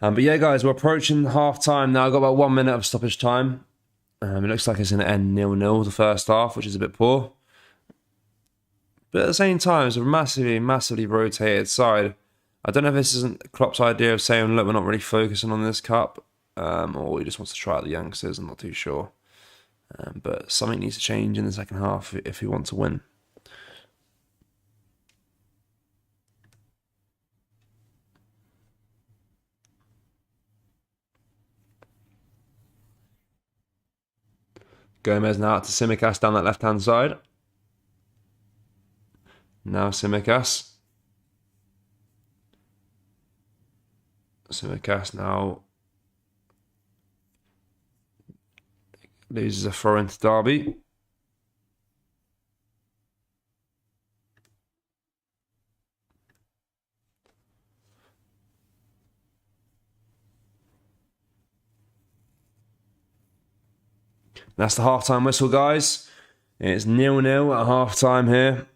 But yeah, guys, we're approaching half time now. I've got about 1 minute of stoppage time. It looks like it's going to end 0-0 the first half, which is a bit poor. But at the same time, it's a massively, massively rotated side. I don't know if this isn't Klopp's idea of saying, look, we're not really focusing on this cup, or he just wants to try out the youngsters. I'm not too sure. But something needs to change in the second half if we want to win. Gomez now out to Tsimikas down that left-hand side. Now Tsimikas. Tsimikas now loses a throw into Derby. That's the half-time whistle, guys. It's 0-0 at half-time here.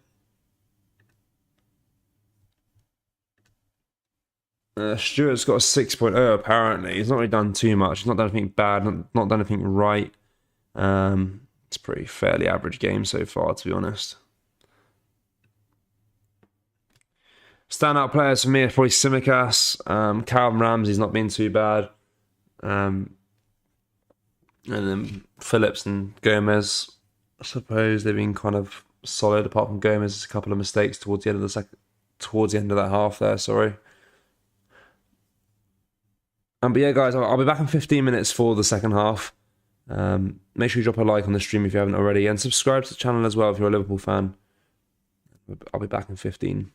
Stewart's got a 6.0 apparently. He's not really done too much. He's not done anything bad, not done anything right. It's a pretty fairly average game so far, to be honest. Standout players for me are probably Tsimikas. Calvin Ramsey's not been too bad. And then Phillips and Gomez, I suppose they've been kind of solid, apart from Gomez's a couple of mistakes towards the end of that half there, sorry. But yeah, guys, I'll be back in 15 minutes for the second half. Make sure you drop a like on the stream if you haven't already, and subscribe to the channel as well if you're a Liverpool fan. I'll be back in 15.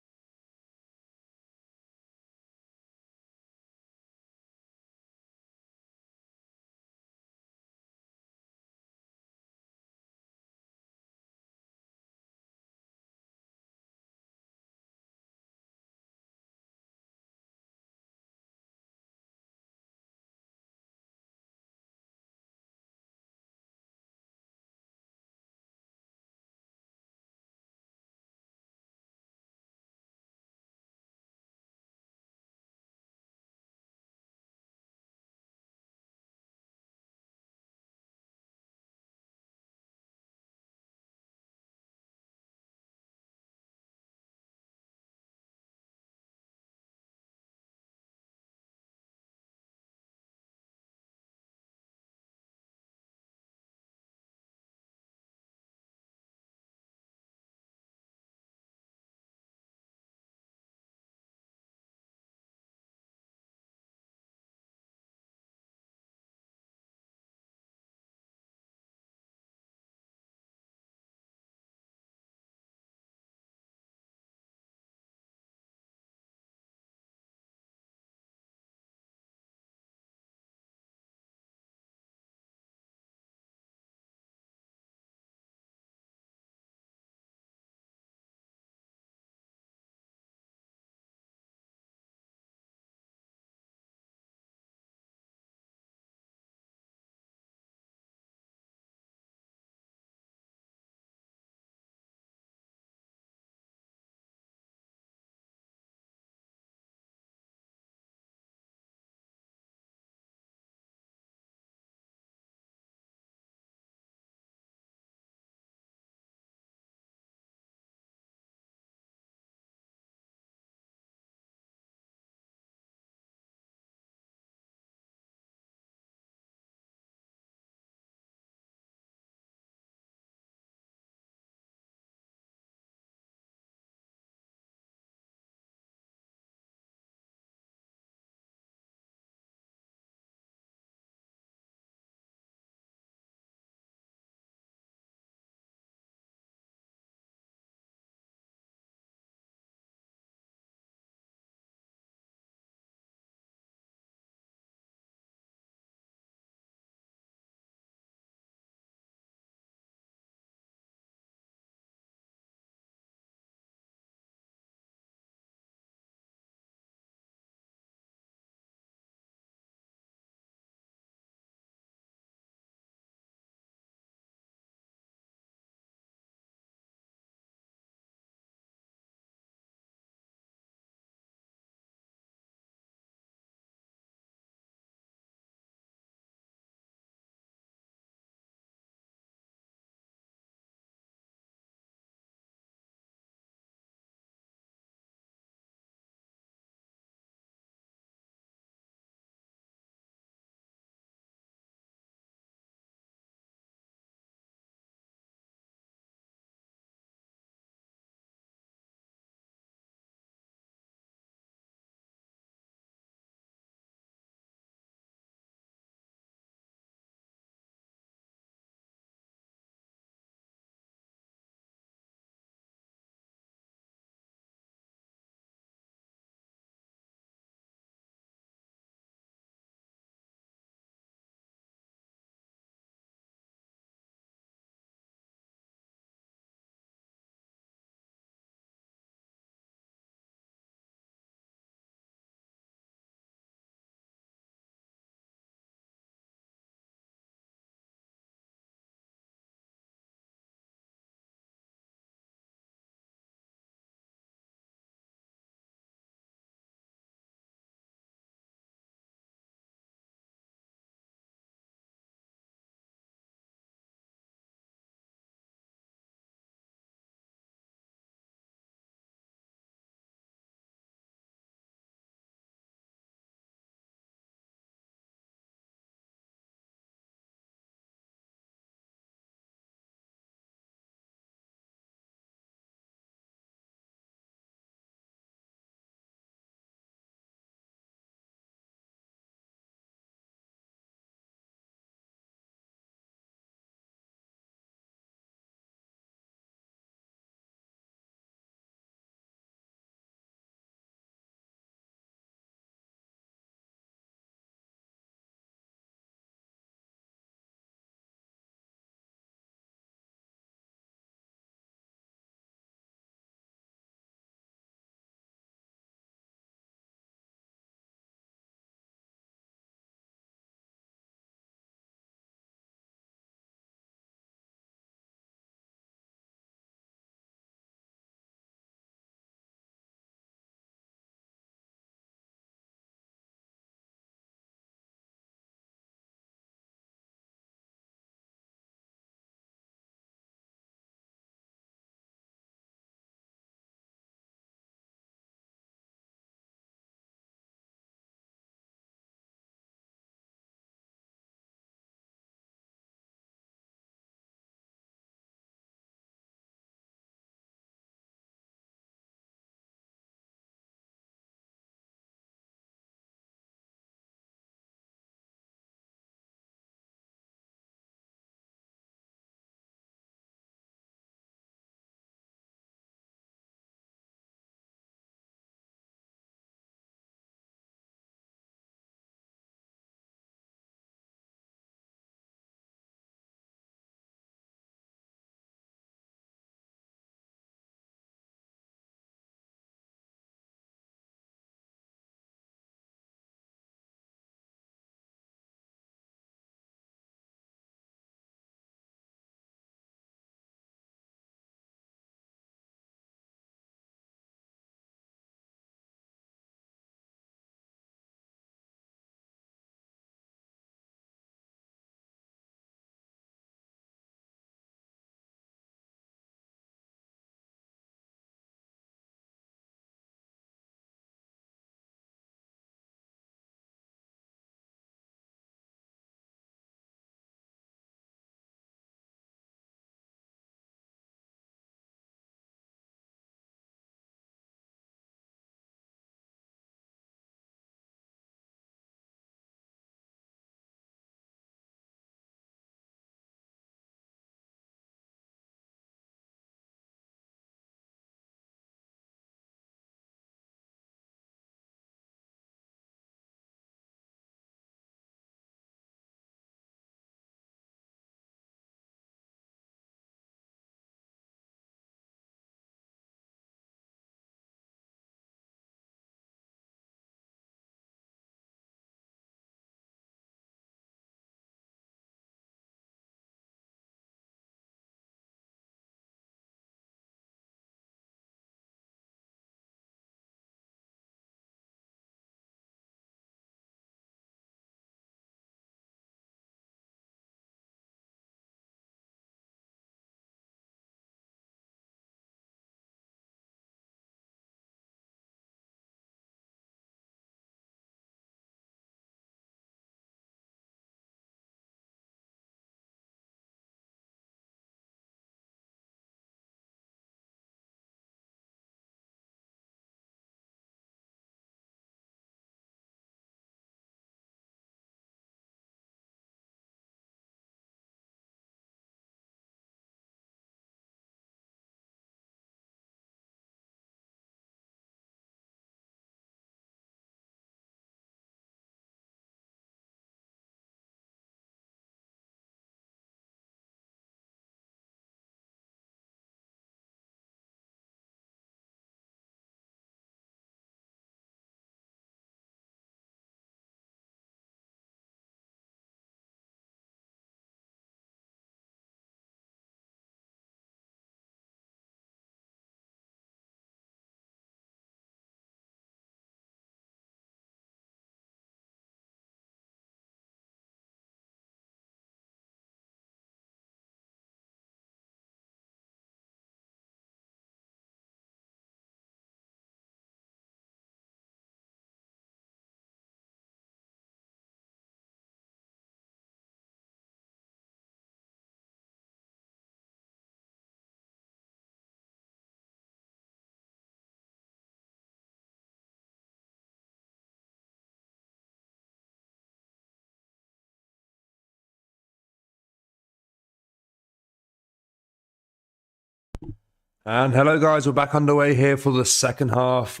And hello, guys. We're back underway here for the second half.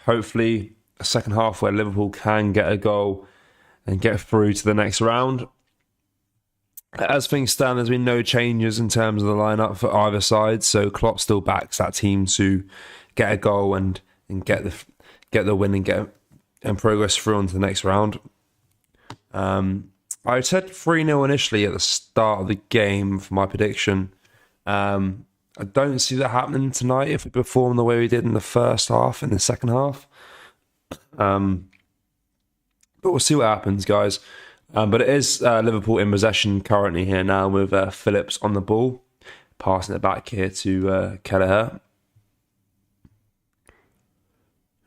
Hopefully, a second half where Liverpool can get a goal and get through to the next round. As things stand, there's been no changes in terms of the lineup for either side. So Klopp still backs that team to get a goal and get the win and progress through onto the next round. I said 3-0 initially at the start of the game for my prediction. I don't see that happening tonight if we perform the way we did in the first half, in the second half. But we'll see what happens, guys. But it is Liverpool in possession currently here now with Phillips on the ball, passing it back here to Kelleher.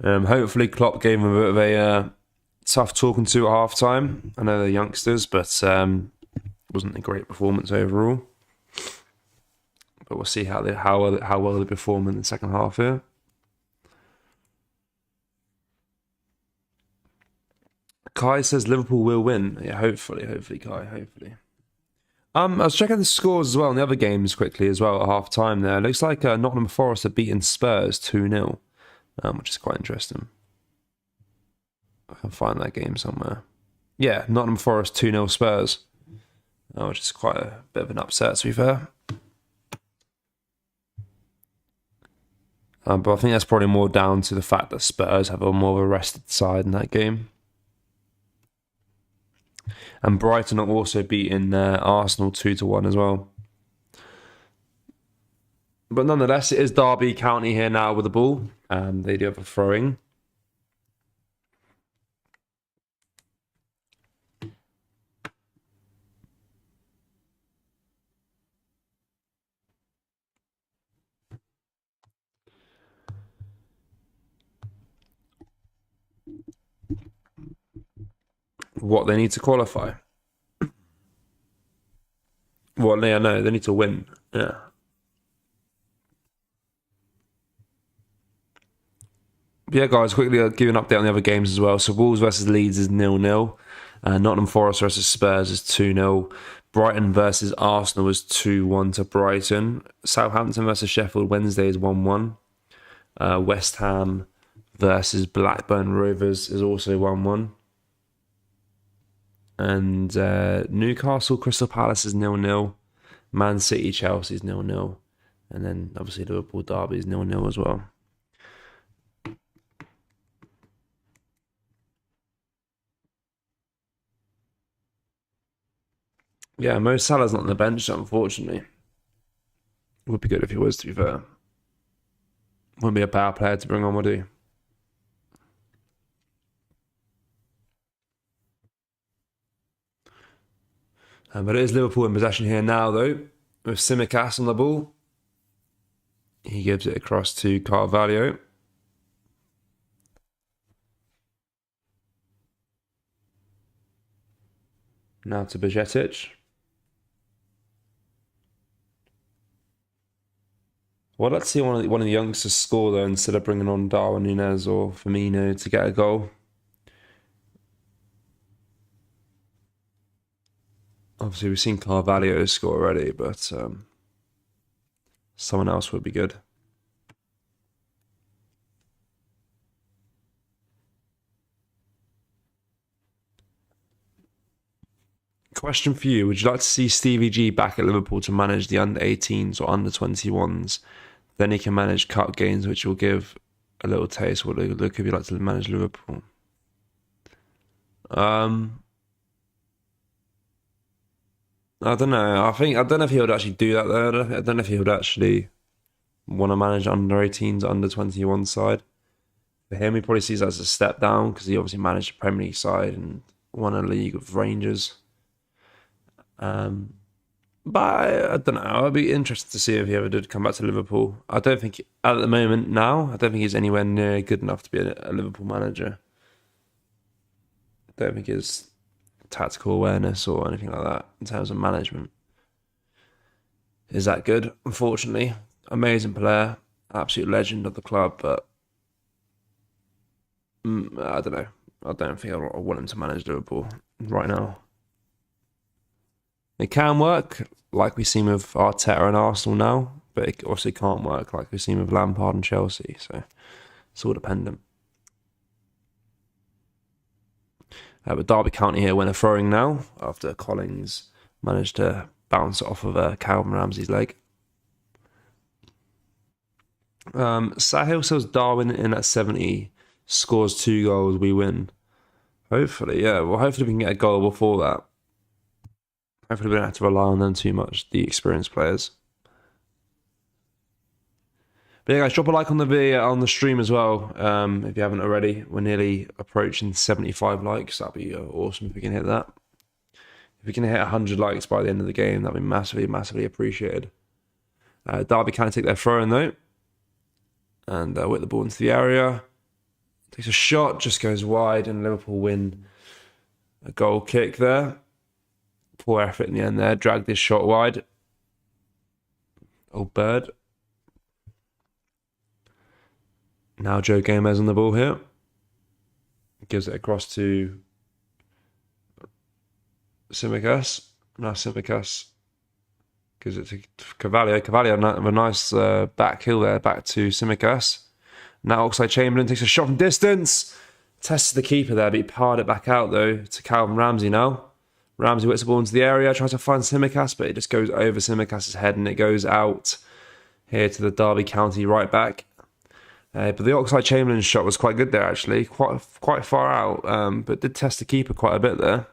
Hopefully Klopp gave him a bit of a tough talking to at half-time. I know they're youngsters, but wasn't a great performance overall. But we'll see how well they perform in the second half here. Kai says Liverpool will win. Yeah, hopefully, Kai, hopefully. I was checking the scores as well in the other games quickly as well at half time there. It looks like Nottingham Forest have beaten Spurs 2-0, which is quite interesting. I can find that game somewhere. Yeah, Nottingham Forest 2-0 Spurs, which is quite a bit of an upset, to be fair. But I think that's probably more down to the fact that Spurs have a more of a rested side in that game. And Brighton are also beating Arsenal 2-1 as well. But nonetheless, it is Derby County here now with the ball. They do have a throwing. What, they need to qualify? Well, yeah, no, they need to win. Yeah. Yeah, guys, quickly I'll give you an update on the other games as well. So Wolves versus Leeds is 0-0. Nottingham Forest versus Spurs is 2-0. Brighton versus Arsenal is 2-1 to Brighton. Southampton versus Sheffield Wednesday is 1-1. West Ham versus Blackburn Rovers is also 1-1. And Newcastle Crystal Palace is 0-0. Man City Chelsea is 0-0. And then obviously Liverpool Derby is 0-0 as well. Yeah, Mo Salah's not on the bench, unfortunately. Would be good if he was, to be fair. Wouldn't be a bad player to bring on, would he? But it is Liverpool in possession here now, though, with Tsimikas on the ball. He gives it across to Carvalho. Now to Bajcetic. Well, let's see one of the youngsters score, though, instead of bringing on Darwin Núñez or Firmino to get a goal. Obviously, we've seen Carvalho score already, but someone else would be good. Question for you. Would you like to see Stevie G back at Liverpool to manage the under-18s or under-21s? Then he can manage cup games, which will give a little taste what it would look if you like to manage Liverpool. I don't know. I don't know if he would actually do that though. I don't know if he would actually want to manage under-18s, under-21 side. For him, he probably sees that as a step down because he obviously managed a Premier League side and won a league with Rangers. But I don't know. I'd be interested to see if he ever did come back to Liverpool. I don't think at the moment now. I don't think he's anywhere near good enough to be a Liverpool manager. I don't think his tactical awareness or anything like that in terms of management is that good. Unfortunately, amazing player, absolute legend of the club, but I don't know. I don't think I want him to manage Liverpool right now. It can work, like we've seen with Arteta and Arsenal now, but it obviously can't work like we've seen with Lampard and Chelsea. So it's all dependent. But Derby County here win a throwing now after Collins managed to bounce it off of Calvin Ramsey's leg. Sahil says Darwin in at 70 scores 2 goals, we win. Hopefully, yeah. Well, hopefully we can get a goal before that. Hopefully we don't have to rely on them too much, the experienced players. But yeah, guys, drop a like on the video, on the stream as well, if you haven't already. We're nearly approaching 75 likes. That'd be awesome if we can hit that. If we can hit 100 likes by the end of the game, that'd be massively, massively appreciated. Derby can't take their throw-in though. And whip the ball into the area. Takes a shot, just goes wide, and Liverpool win a goal kick there. Poor effort in the end there. Dragged this shot wide. Old Bird. Now Joe Gomez on the ball here. Gives it across to Tsimikas. Now Tsimikas gives it to Carvalho. Carvalho have a nice back heel there, back to Tsimikas. Now Oxlade-Chamberlain takes a shot from distance. Tests the keeper there, but he powered it back out though to Calvin Ramsey now. Ramsey whips the ball into the area, tries to find Tsimikas, but it just goes over Tsimikas' head and it goes out here to the Derby County right back. But the Oxlade-Chamberlain shot was quite good there actually, quite far out, but did test the keeper quite a bit there.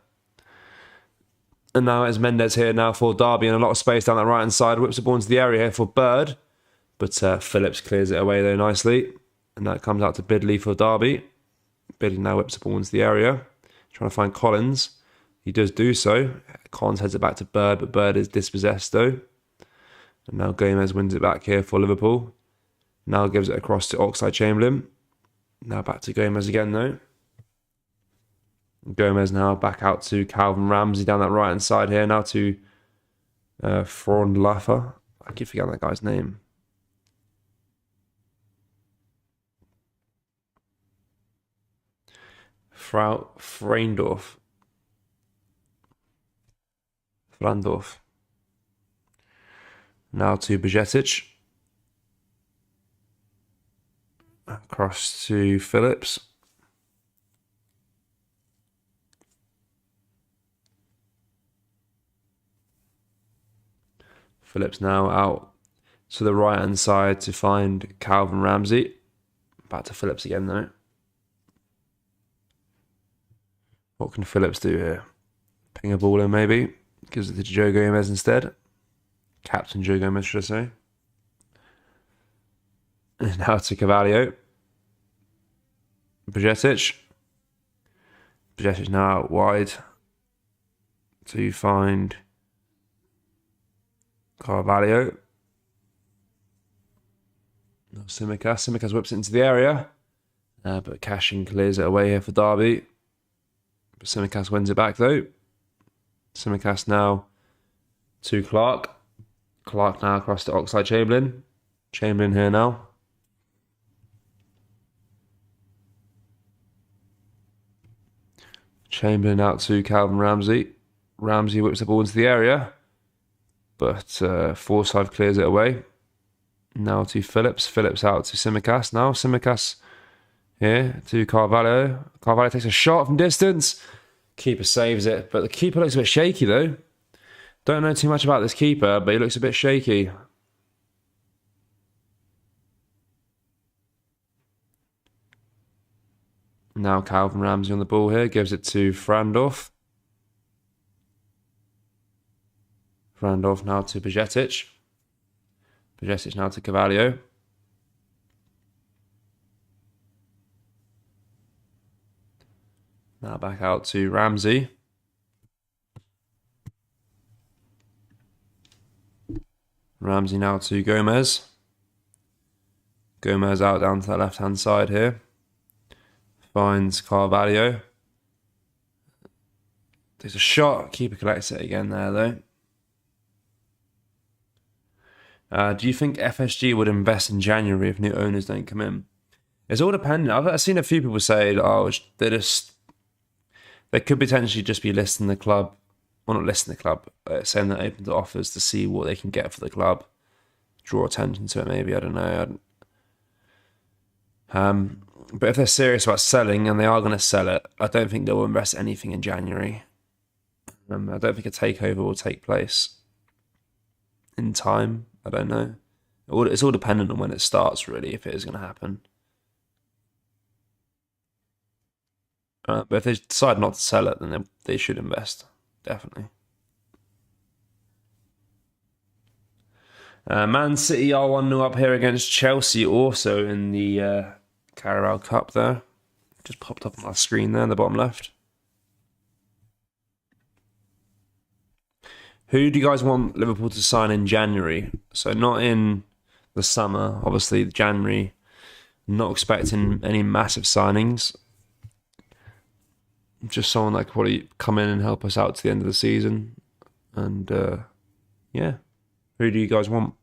And now it's Mendes here now for Derby, and a lot of space down that right hand side. Whips the ball into the area here for Bird, but Phillips clears it away though nicely, and that comes out to Bidley for Derby. Bidley now whips the ball into the area, trying to find Collins. He does do so. Collins heads it back to Bird, but Bird is dispossessed though. And now Gomez wins it back here for Liverpool. Now gives it across to Oxlade-Chamberlain. Now back to Gomez again though. Gomez now back out to Calvin Ramsey down that right hand side here. Now to Frondlafer. I keep forgetting that guy's name. Freindorf. Now to Bajcetic. Across to Phillips. Phillips now out to the right hand side to find Calvin Ramsey. Back to Phillips again though. What can Phillips do here? Ping a ball in maybe. Gives it to Joe Gomez instead. Captain Joe Gomez, should I say. And now to Carvalho. Bajcetic. Bajcetic now out wide to find Carvalho. No, Tsimikas whips it into the area. But Cashin clears it away here for Derby. But Tsimikas wins it back though. Tsimikas now to Clark. Clark now across to Oxlade-Chamberlain. Chamberlain here now. Chamberlain out to Calvin Ramsey. Ramsey whips the ball into the area, but Forsyth clears it away. Now to Phillips. Phillips out to Tsimikas. Now Tsimikas here to Carvalho. Carvalho takes a shot from distance. Keeper saves it, but the keeper looks a bit shaky though. Don't know too much about this keeper, but he looks a bit shaky. Now Calvin Ramsey on the ball here, gives it to Frandorf. Frandorf now to Bajcetic. Bajcetic now to Carvalho. Now back out to Ramsey. Ramsey now to Gomez. Gomez out down to the left-hand side here. Finds Carvalho. There's a shot. Keeper collects it again there though. Do you think FSG would invest in January if new owners don't come in? It's all dependent. I've seen a few people say, they could potentially just be listing the club. Well, not listing the club, saying they're open to offers to see what they can get for the club. draw attention to it, maybe. I don't know. But if they're serious about selling, and they are going to sell it, I don't think they'll invest anything in January. I don't think a takeover will take place in time. I don't know. It's all dependent on when it starts, really, if it is going to happen. But if they decide not to sell it, then they should invest, definitely. Man City are 1-0 up here against Chelsea, also in the Carabao Cup there. Just popped up on my screen there in the bottom left. Who do you guys want Liverpool to sign in January? So not in the summer, obviously January. Not expecting any massive signings. Just someone that could probably come in and help us out to the end of the season. And yeah, who do you guys want?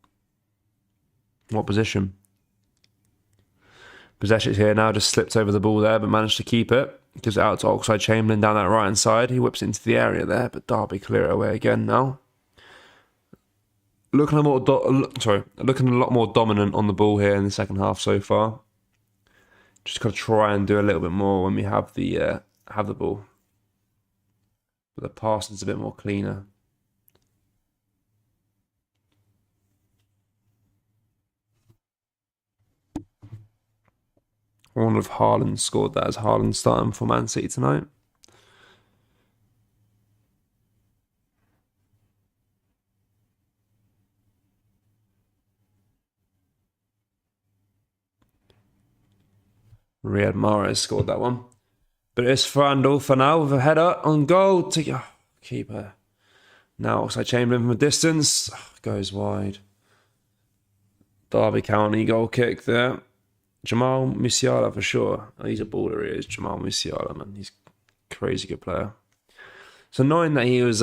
What position? Possession's here now, just slipped over the ball there, but managed to keep it. Gives it out to Oxlade-Chamberlain down that right hand side. He whips it into the area there, but Derby clear it away again now. Looking a lot more dominant on the ball here in the second half so far. Just got to try and do a little bit more when we have the ball. But the passing's a bit more cleaner. I wonder if Haaland scored that, as Haaland starting for Man City tonight. Riyad Mahrez scored that one. But it's Frandl for now with a header on goal to keeper. Now Oxlade-Chamberlain from a distance. Goes wide. Derby County goal kick there. Jamal Musiala for sure. He's a baller, he is. Jamal Musiala, man. He's a crazy good player. It's annoying that he was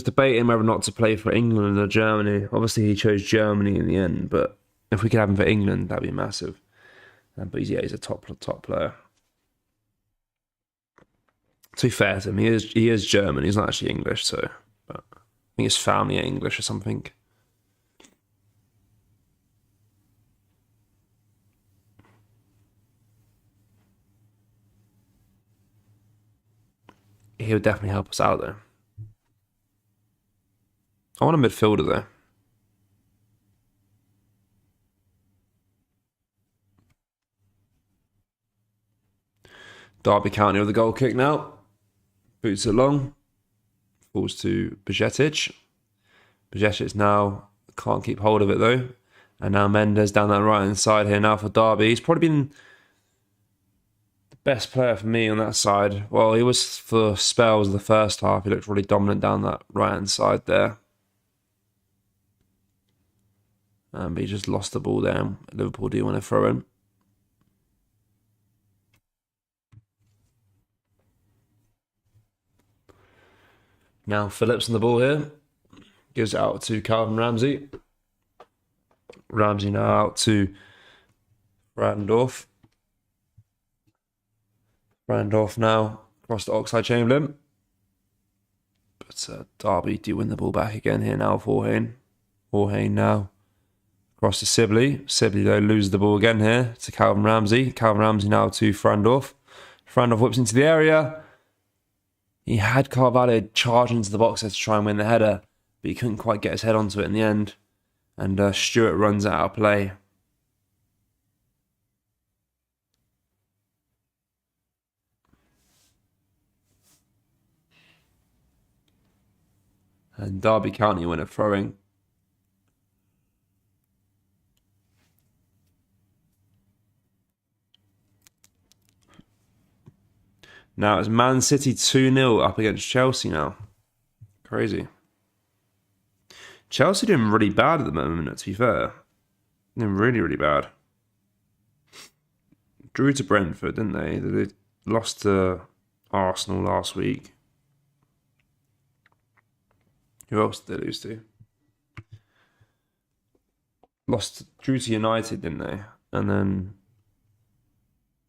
debating whether or not to play for England or Germany. Obviously, he chose Germany in the end, but if we could have him for England, that'd be massive. But he's a top player. To be fair to him, he is German. He's not actually English, so but I think his family are English or something. He would definitely help us out though. I want a midfielder though. Derby County with the goal kick now. Boots it long. Falls to Bajcetic. Bajcetic now can't keep hold of it though. And now Mendes down that right hand side here now for Derby. He's probably been the best player for me on that side. Well, he was for spells in the first half. He looked really dominant down that right hand side there. But he just lost the ball there. Liverpool do want to throw him. Now Phillips on the ball here. Gives it out to Calvin Ramsey. Ramsey now out to Randolph. Randolph now across to Oxlade-Chamberlain. But Derby do win the ball back again here now for Orhane. Orhane now across to Sibley. Sibley though loses the ball again here to Calvin Ramsey. Calvin Ramsey now to Frandorf. Frandorf whips into the area. He had Carvalho charge into the box there to try and win the header, but he couldn't quite get his head onto it in the end. And Stewart runs it out of play. And Derby County win a throwing. Now it's Man City 2-0 up against Chelsea now. Crazy. Chelsea doing really bad at the moment, to be fair. They're really, really bad. Drew to Brentford, didn't they? They lost to Arsenal last week. Who else did they lose to? Drew to United, didn't they? And then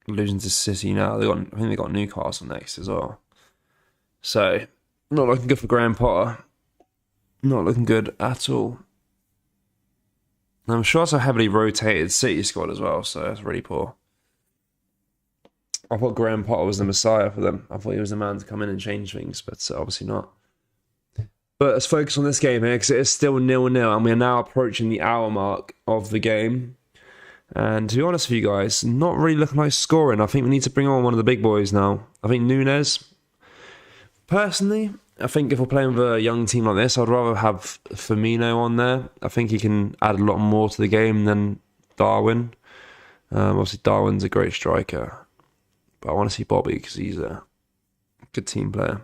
losing to City now. I think they got Newcastle next as well. So, not looking good for Graham Potter. Not looking good at all. I'm sure it's a heavily rotated City squad as well, so that's really poor. I thought Graham Potter was the messiah for them. I thought he was the man to come in and change things, but obviously not. But let's focus on this game here because it is still 0-0 and we are now approaching the hour mark of the game. And to be honest with you guys, not really looking like scoring. I think we need to bring on one of the big boys now. I think Nunes. Personally, I think if we're playing with a young team like this, I'd rather have Firmino on there. I think he can add a lot more to the game than Darwin. Obviously, Darwin's a great striker. But I want to see Bobby because he's a good team player.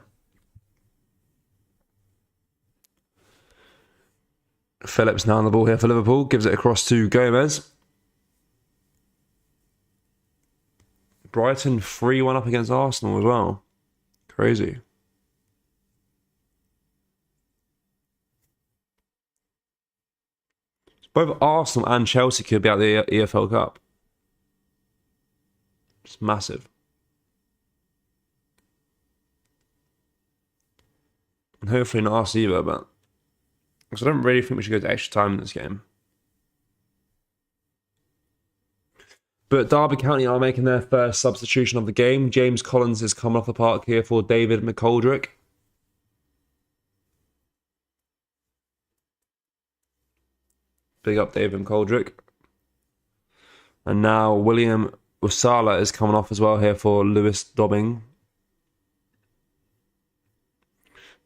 Phillips now on the ball here for Liverpool. Gives it across to Gomez. Brighton 3-1 up against Arsenal as well. Crazy. Both Arsenal and Chelsea could be out the EFL Cup. It's massive. And hopefully not us either, but... because I don't really think we should go to extra time in this game. But Derby County are making their first substitution of the game. James Collins is coming off the park here for David McGoldrick. Big up David McGoldrick. And now William Usala is coming off as well here for Lewis Dobbin.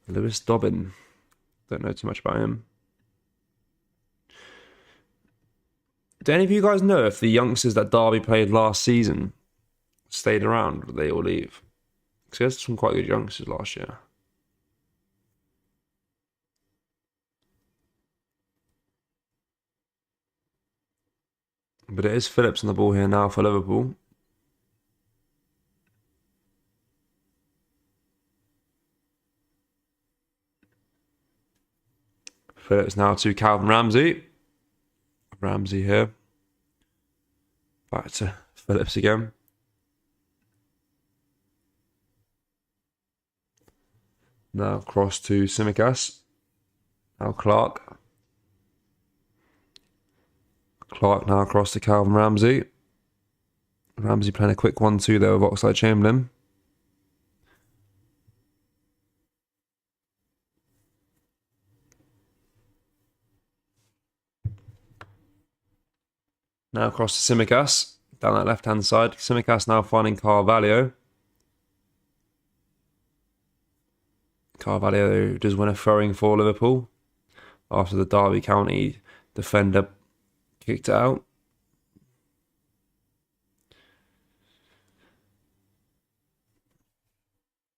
Lewis Dobbin. Don't know too much about him. Do any of you guys know if the youngsters that Derby played last season stayed around or did they all leave? Because there's some quite good youngsters last year. But it is Phillips on the ball here now for Liverpool. Phillips now to Calvin Ramsey. Ramsey here. Back to Phillips again. Now cross to Tsimikas. Now Clark. Clark now across to Calvin Ramsey. Ramsey playing a quick 1-2 there with Oxlade-Chamberlain. Now across to Tsimikas, down that left-hand side. Tsimikas now finding Carvalho. Carvalho does win a throwing for Liverpool after the Derby County defender kicked it out.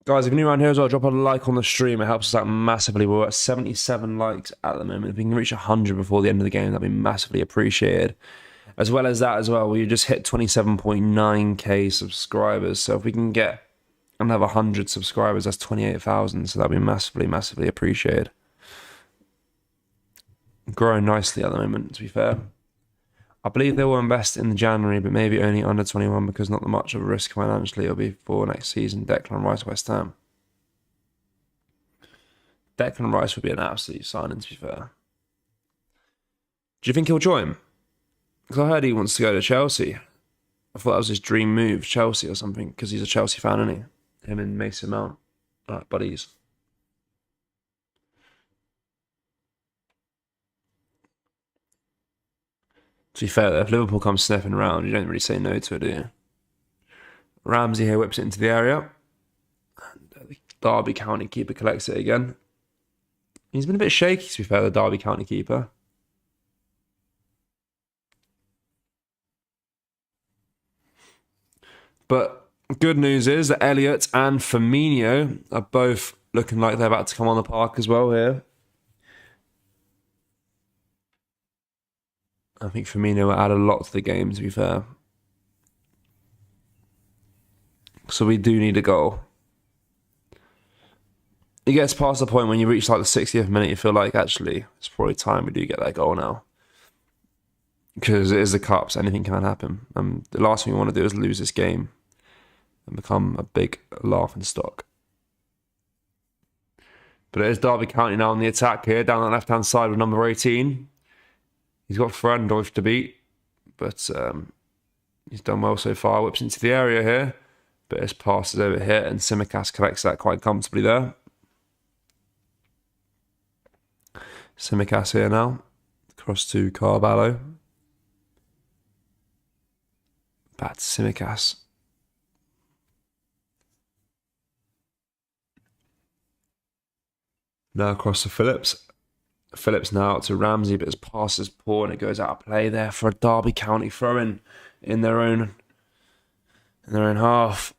Guys, if you're new around here as well, drop a like on the stream. It helps us out massively. We're at 77 likes at the moment. If we can reach 100 before the end of the game, that'd be massively appreciated. As well as that as well, we just hit 27.9k subscribers. So if we can get another 100 subscribers, that's 28,000. So that'd be massively, massively appreciated. Growing nicely at the moment, to be fair. I believe they will invest in January, but maybe only under 21 because not that much of a risk financially. It'll be for next season. Declan Rice, West Ham. Declan Rice would be an absolute signing, to be fair. Do you think he'll join? Because I heard he wants to go to Chelsea. I thought that was his dream move, Chelsea or something, because he's a Chelsea fan, isn't he? Him and Mason Mount. Buddies. To be fair, if Liverpool comes sniffing around, you don't really say no to it, do you? Ramsey here whips it into the area. And the Derby County keeper collects it again. He's been a bit shaky, to be fair, the Derby County keeper. But good news is that Elliott and Firmino are both looking like they're about to come on the park as well here. I think Firmino will add a lot to the game, to be fair. So we do need a goal. It gets past the point when you reach like the 60th minute, you feel like, actually, it's probably time we do get that goal now. Because it is the Cups, anything can happen. The last thing we want to do is lose this game and become a big laughing stock. But it is Derby County now on the attack here, down the left-hand side with number 18. He's got Frandorf to beat, but he's done well so far. Whips into the area here, but his pass is over here, and Tsimikas collects that quite comfortably there. Tsimikas here now. Cross to Carvalho. Back to Tsimikas. Now across to Phillips. Phillips now out to Ramsey, but his pass is poor and it goes out of play there for a Derby County throw-in in their own half.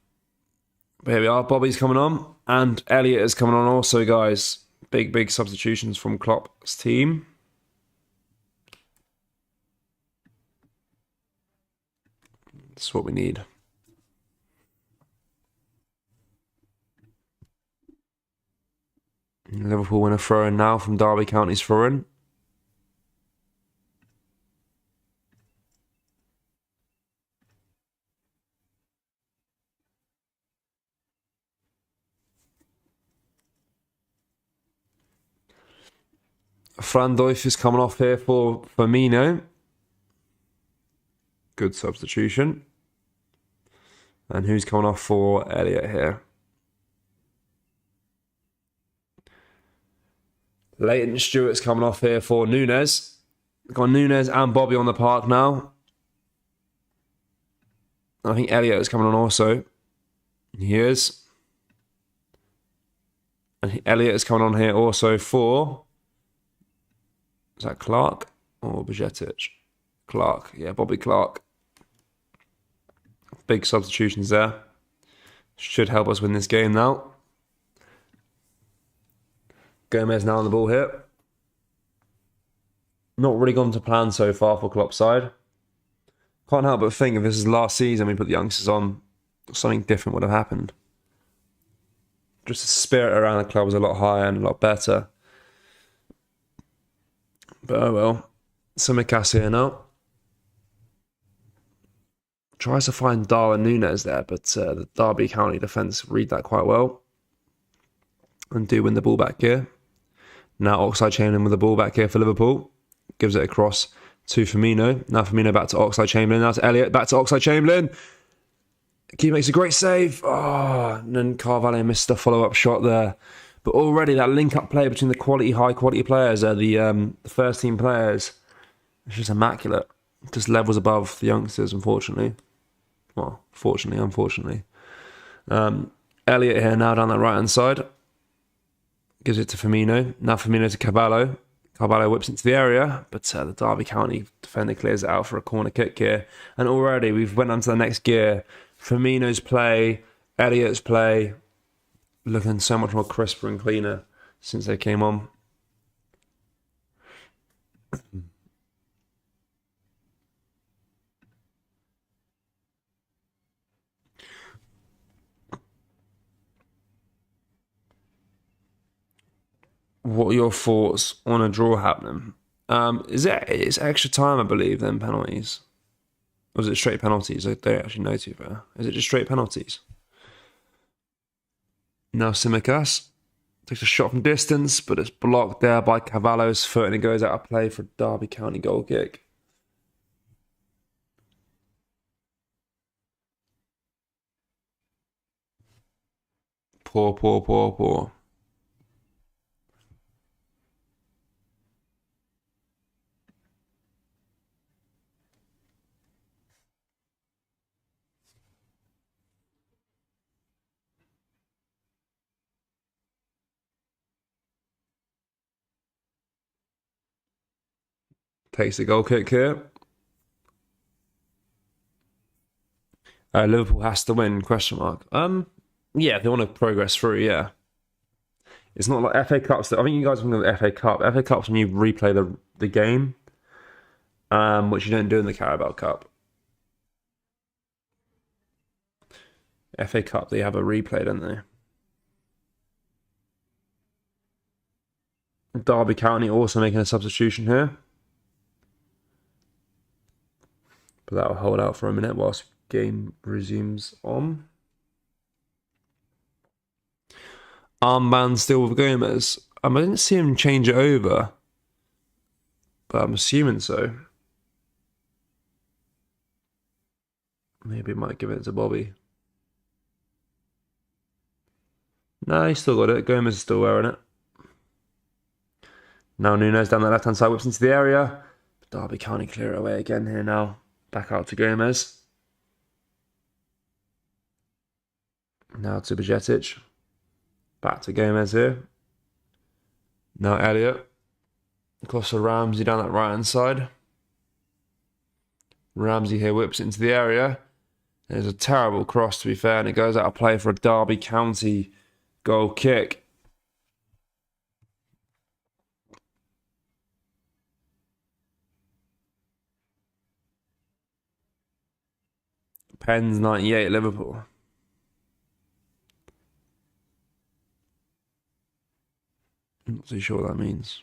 But here we are. Bobby's coming on, and Elliott is coming on also, guys. Big substitutions from Klopp's team. That's what we need. Liverpool win a throw-in now from Derby County's throw-in. Frandorf is coming off here for Firmino. Good substitution. And who's coming off for Elliott here? Leighton Stewart's coming off here for Nunes. We've got Nunes and Bobby on the park now. I think Elliott is coming on also. He is. And Elliott is coming on here also for... Is that Clark or Bajcetic? Clark. Yeah, Bobby Clark. Big substitutions there. Should help us win this game now. Gomez now on the ball here. Not really gone to plan so far for Klopp's side. Can't help but think if this is last season we put the youngsters on, something different would have happened. Just the spirit around the club was a lot higher and a lot better. But oh well. Tsimikas here now. Tries to find Darwin Nunes there, but the Derby County defence read that quite well. And do win the ball back here. Now Oxlade-Chamberlain with the ball back here for Liverpool. Gives it across to Firmino. Now Firmino back to Oxlade-Chamberlain. Now to Elliott. Back to Oxlade-Chamberlain. He makes a great save. Oh, and then Carvalho missed a follow-up shot there. But already that link-up play between the high-quality players, the first-team players, it's just immaculate. Just levels above the youngsters, unfortunately. Well, fortunately, unfortunately. Elliott here now down that right-hand side. Gives it to Firmino. Now Firmino to Carvalho. Carvalho whips into the area, but the Derby County defender clears it out for a corner kick here. And already we've went on to the next gear. Firmino's play, Elliott's play, looking so much more crisper and cleaner since they came on. What are your thoughts on a draw happening? It's extra time, I believe, then penalties? Or is it straight penalties? I don't actually know too far. Is it just straight penalties? Now Tsimikas takes a shot from distance, but it's blocked there by Carvalho's foot and it goes out of play for a Derby County goal kick. Poor. Takes the goal kick here. Liverpool has to win, question mark. Yeah, if they want to progress through, yeah. It's not like FA Cups. I think you guys think of the FA Cup. FA Cup's when you replay the game, which you don't do in the Carabao Cup. FA Cup, they have a replay, don't they? Derby County also making a substitution here. But that'll hold out for a minute whilst game resumes on. Armband still with Gomez. I didn't see him change it over. but I'm assuming so. Maybe it might give it to Bobby. No, he's still got it. Gomez is still wearing it. Now Nunes down the left-hand side, whips into the area. Derby can't clear it away again here now. Back out to Gomez. Now to Bajcetic. Back to Gomez here. Now Elliott. Across to Ramsey down that right-hand side. Ramsey here whips it into the area. There's a terrible cross, to be fair, and it goes out of play for a Derby County goal kick. Pens 98 Liverpool. I'm not too sure what that means.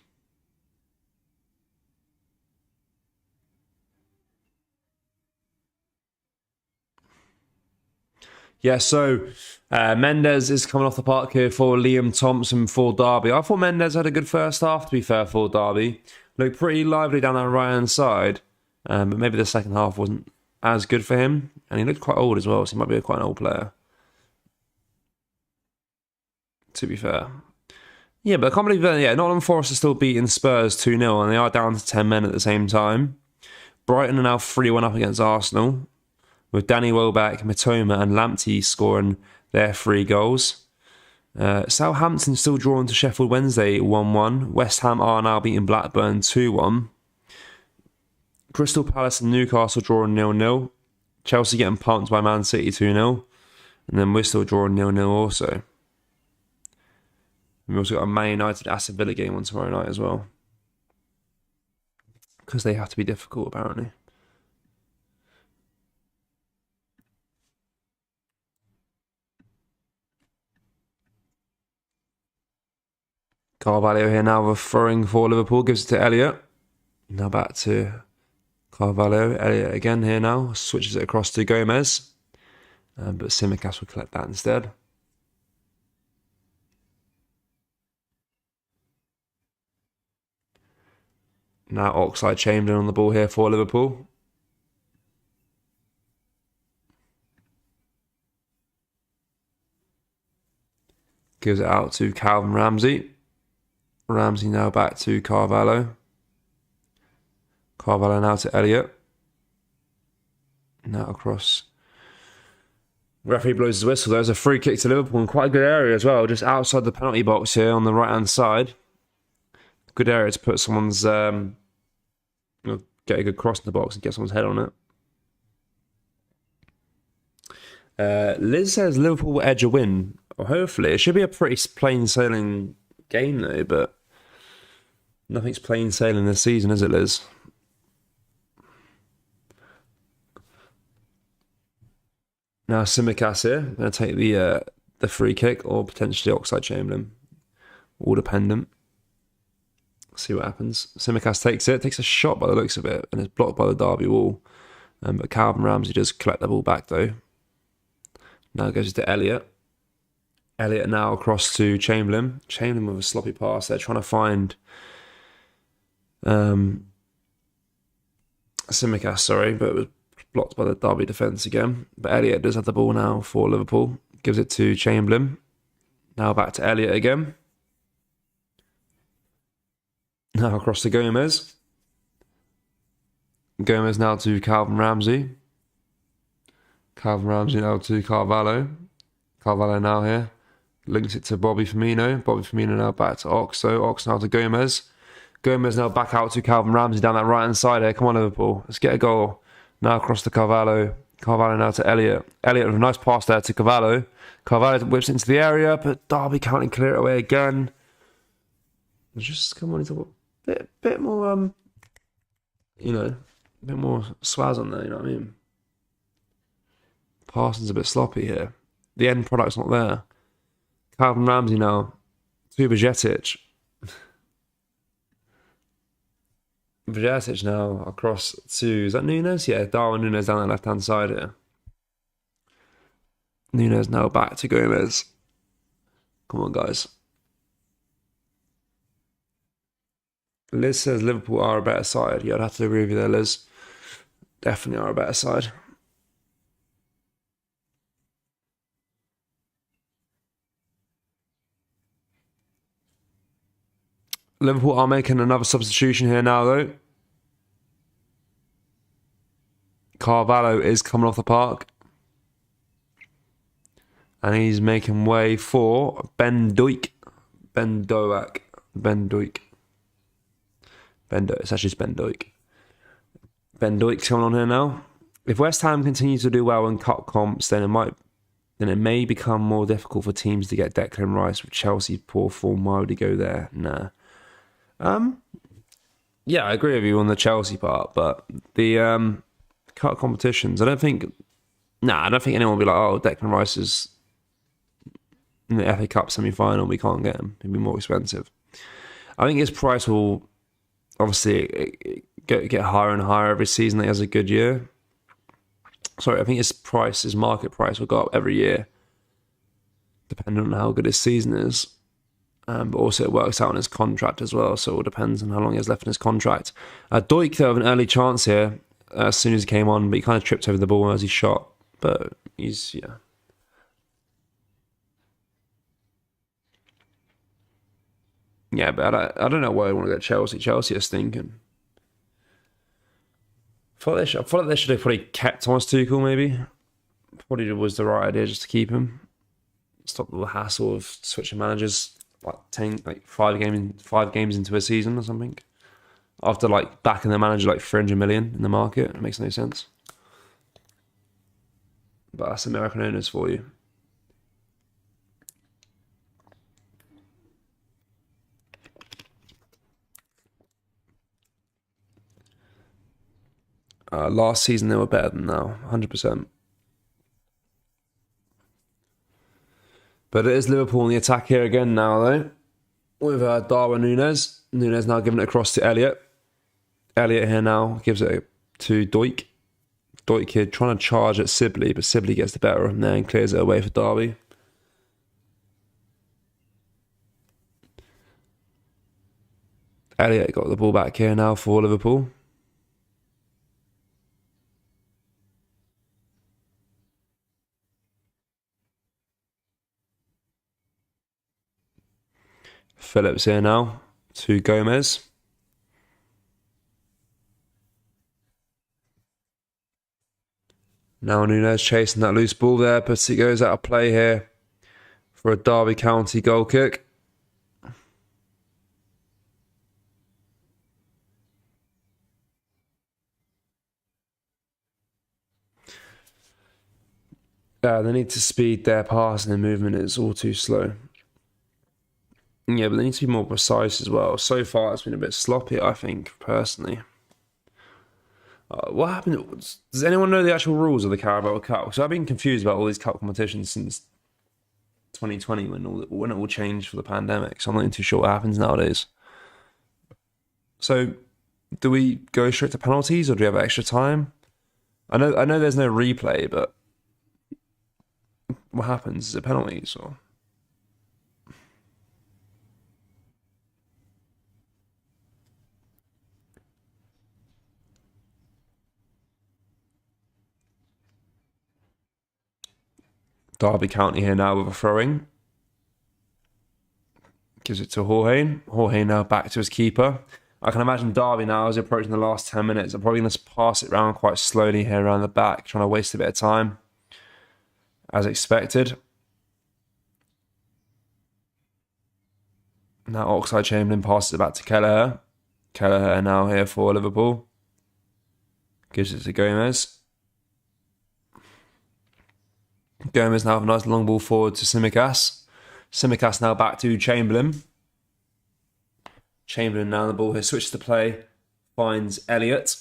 Yeah, so Mendes is coming off the park here for Liam Thompson for Derby. I thought Mendes had a good first half, to be fair, for Derby. Looked pretty lively down that right-hand side, but maybe the second half wasn't as good for him. And he looked quite old as well, so he might be quite an old player, to be fair. Yeah, but I can't believe that, Nottingham Forest are still beating Spurs 2-0, and they are down to 10 men at the same time. Brighton are now 3-1 up against Arsenal, with Danny Welbeck, Mitoma and Lamptey scoring their 3 goals. Southampton still drawn to Sheffield Wednesday 1-1. West Ham are now beating Blackburn 2-1. Crystal Palace and Newcastle drawing 0-0. Chelsea getting pumped by Man City 2-0. And then we're still drawing 0-0 also. We've also got a Man United Aston Villa game on tomorrow night as well, because they have to be difficult apparently. Carvalho here now referring for Liverpool, gives it to Elliott. Now back to Carvalho. Elliott again here now, switches it across to Gomez. But Tsimikas will collect that instead. Now Oxlade-Chamberlain on the ball here for Liverpool. Gives it out to Calvin Ramsey. Ramsey now back to Carvalho. Carvalho now to Elliott. Now across. Referee blows his whistle. There's a free kick to Liverpool in quite a good area as well, just outside the penalty box here on the right-hand side. Good area to put someone's, get a good cross in the box and get someone's head on it. Liz says Liverpool will edge a win. Well, hopefully. It should be a pretty plain sailing game though, but nothing's plain sailing this season, is it, Liz? Now Tsimikas here, going to take the free kick, or potentially Oxlade-Chamberlain. All dependent. See what happens. Tsimikas takes a shot by the looks of it, and is blocked by the Derby wall. But Calvin Ramsey does collect the ball back though. Now it goes to Elliott. Elliott now across to Chamberlain. Chamberlain with a sloppy pass. They're trying to find Tsimikas, but it was blocked by the Derby defence again. But Elliott does have the ball now for Liverpool. Gives it to Chamberlain. Now back to Elliott again. Now across to Gomez. Gomez now to Calvin Ramsey. Calvin Ramsey now to Carvalho. Carvalho now here. Links it to Bobby Firmino. Bobby Firmino now back to Ox. Ox now to Gomez. Gomez now back out to Calvin Ramsey down that right-hand side here. Come on, Liverpool. Let's get a goal. Now across to Carvalho. Carvalho now to Elliott. Elliott with a nice pass there to Carvalho. Carvalho whips into the area, but Derby can't clear it away again. Just come on, he's a bit more, a bit more swaz on there, you know what I mean? Parsons a bit sloppy here. The end product's not there. Calvin Ramsey now to Bajcetic. Bajcetic now across to, is that Nunes? Yeah, Darwin Nunes down the left-hand side here. Nunes now back to Gomez. Come on, guys. Liz says Liverpool are a better side. Yeah, I'd have to agree with you there, Liz. Definitely are a better side. Liverpool are making another substitution here now, though. Carvalho is coming off the park. And he's making way for Ben Doik. Ben Doak. Ben Doik. It's actually Ben Doik. Ben Doik's coming on here now. If West Ham continue to do well in cup comps, then it may become more difficult for teams to get Declan Rice. With Chelsea's poor form, why would he go there? Nah. Yeah, I agree with you on the Chelsea part, but the cup competitions, I don't think anyone will be like, oh, Declan Rice is in the FA Cup semi-final, we can't get him. It'd be more expensive. I think his price will obviously get higher and higher every season that he has a good year. Sorry, I think his market price will go up every year, depending on how good his season is. But also it works out on his contract as well, so it all depends on how long he has left in his contract. Doik, though, have an early chance here as soon as he came on, but he kind of tripped over the ball as he shot. But he's, yeah. Yeah, but I don't know why I want to get Chelsea. Chelsea are stinking. I feel like they should have probably kept Thomas Tuchel, maybe. Probably was the right idea just to keep him. Stop the hassle of switching managers like 5 games into a season or something. After like backing the manager like 300 million in the market, it makes no sense. But that's American owners for you. Last season they were better than now, 100%. But it is Liverpool in the attack here again now, though. With Darwin Núñez. Núñez now giving it across to Elliott. Elliott here now gives it to Doik. Doik here trying to charge at Sibley, but Sibley gets the better of him there and clears it away for Derby. Elliott got the ball back here now for Liverpool. Phillips here now to Gomez. Now Núñez chasing that loose ball there, but he goes out of play here for a Derby County goal kick. They need to speed their passing and movement. It's all too slow. Yeah, but they need to be more precise as well. So far, it's been a bit sloppy, I think, personally. What happened? Does anyone know the actual rules of the Carabao Cup? Because I've been confused about all these cup competitions since 2020 when it all changed for the pandemic. So I'm not even too sure what happens nowadays. So, do we go straight to penalties or do we have extra time? I know there's no replay, but what happens? Is it penalties or? Derby County here now with a throwing. Gives it to Jorge. Jorge now back to his keeper. I can imagine Derby now as approaching the last 10 minutes. They're probably going to pass it around quite slowly here around the back, trying to waste a bit of time. As expected. Now Oxlade-Chamberlain passes it back to Kelleher. Kelleher now here for Liverpool. Gives it to Gomez. Gomez now have a nice long ball forward to Tsimikas. Tsimikas now back to Chamberlain. Chamberlain now on the ball here. Switches to play. Finds Elliott.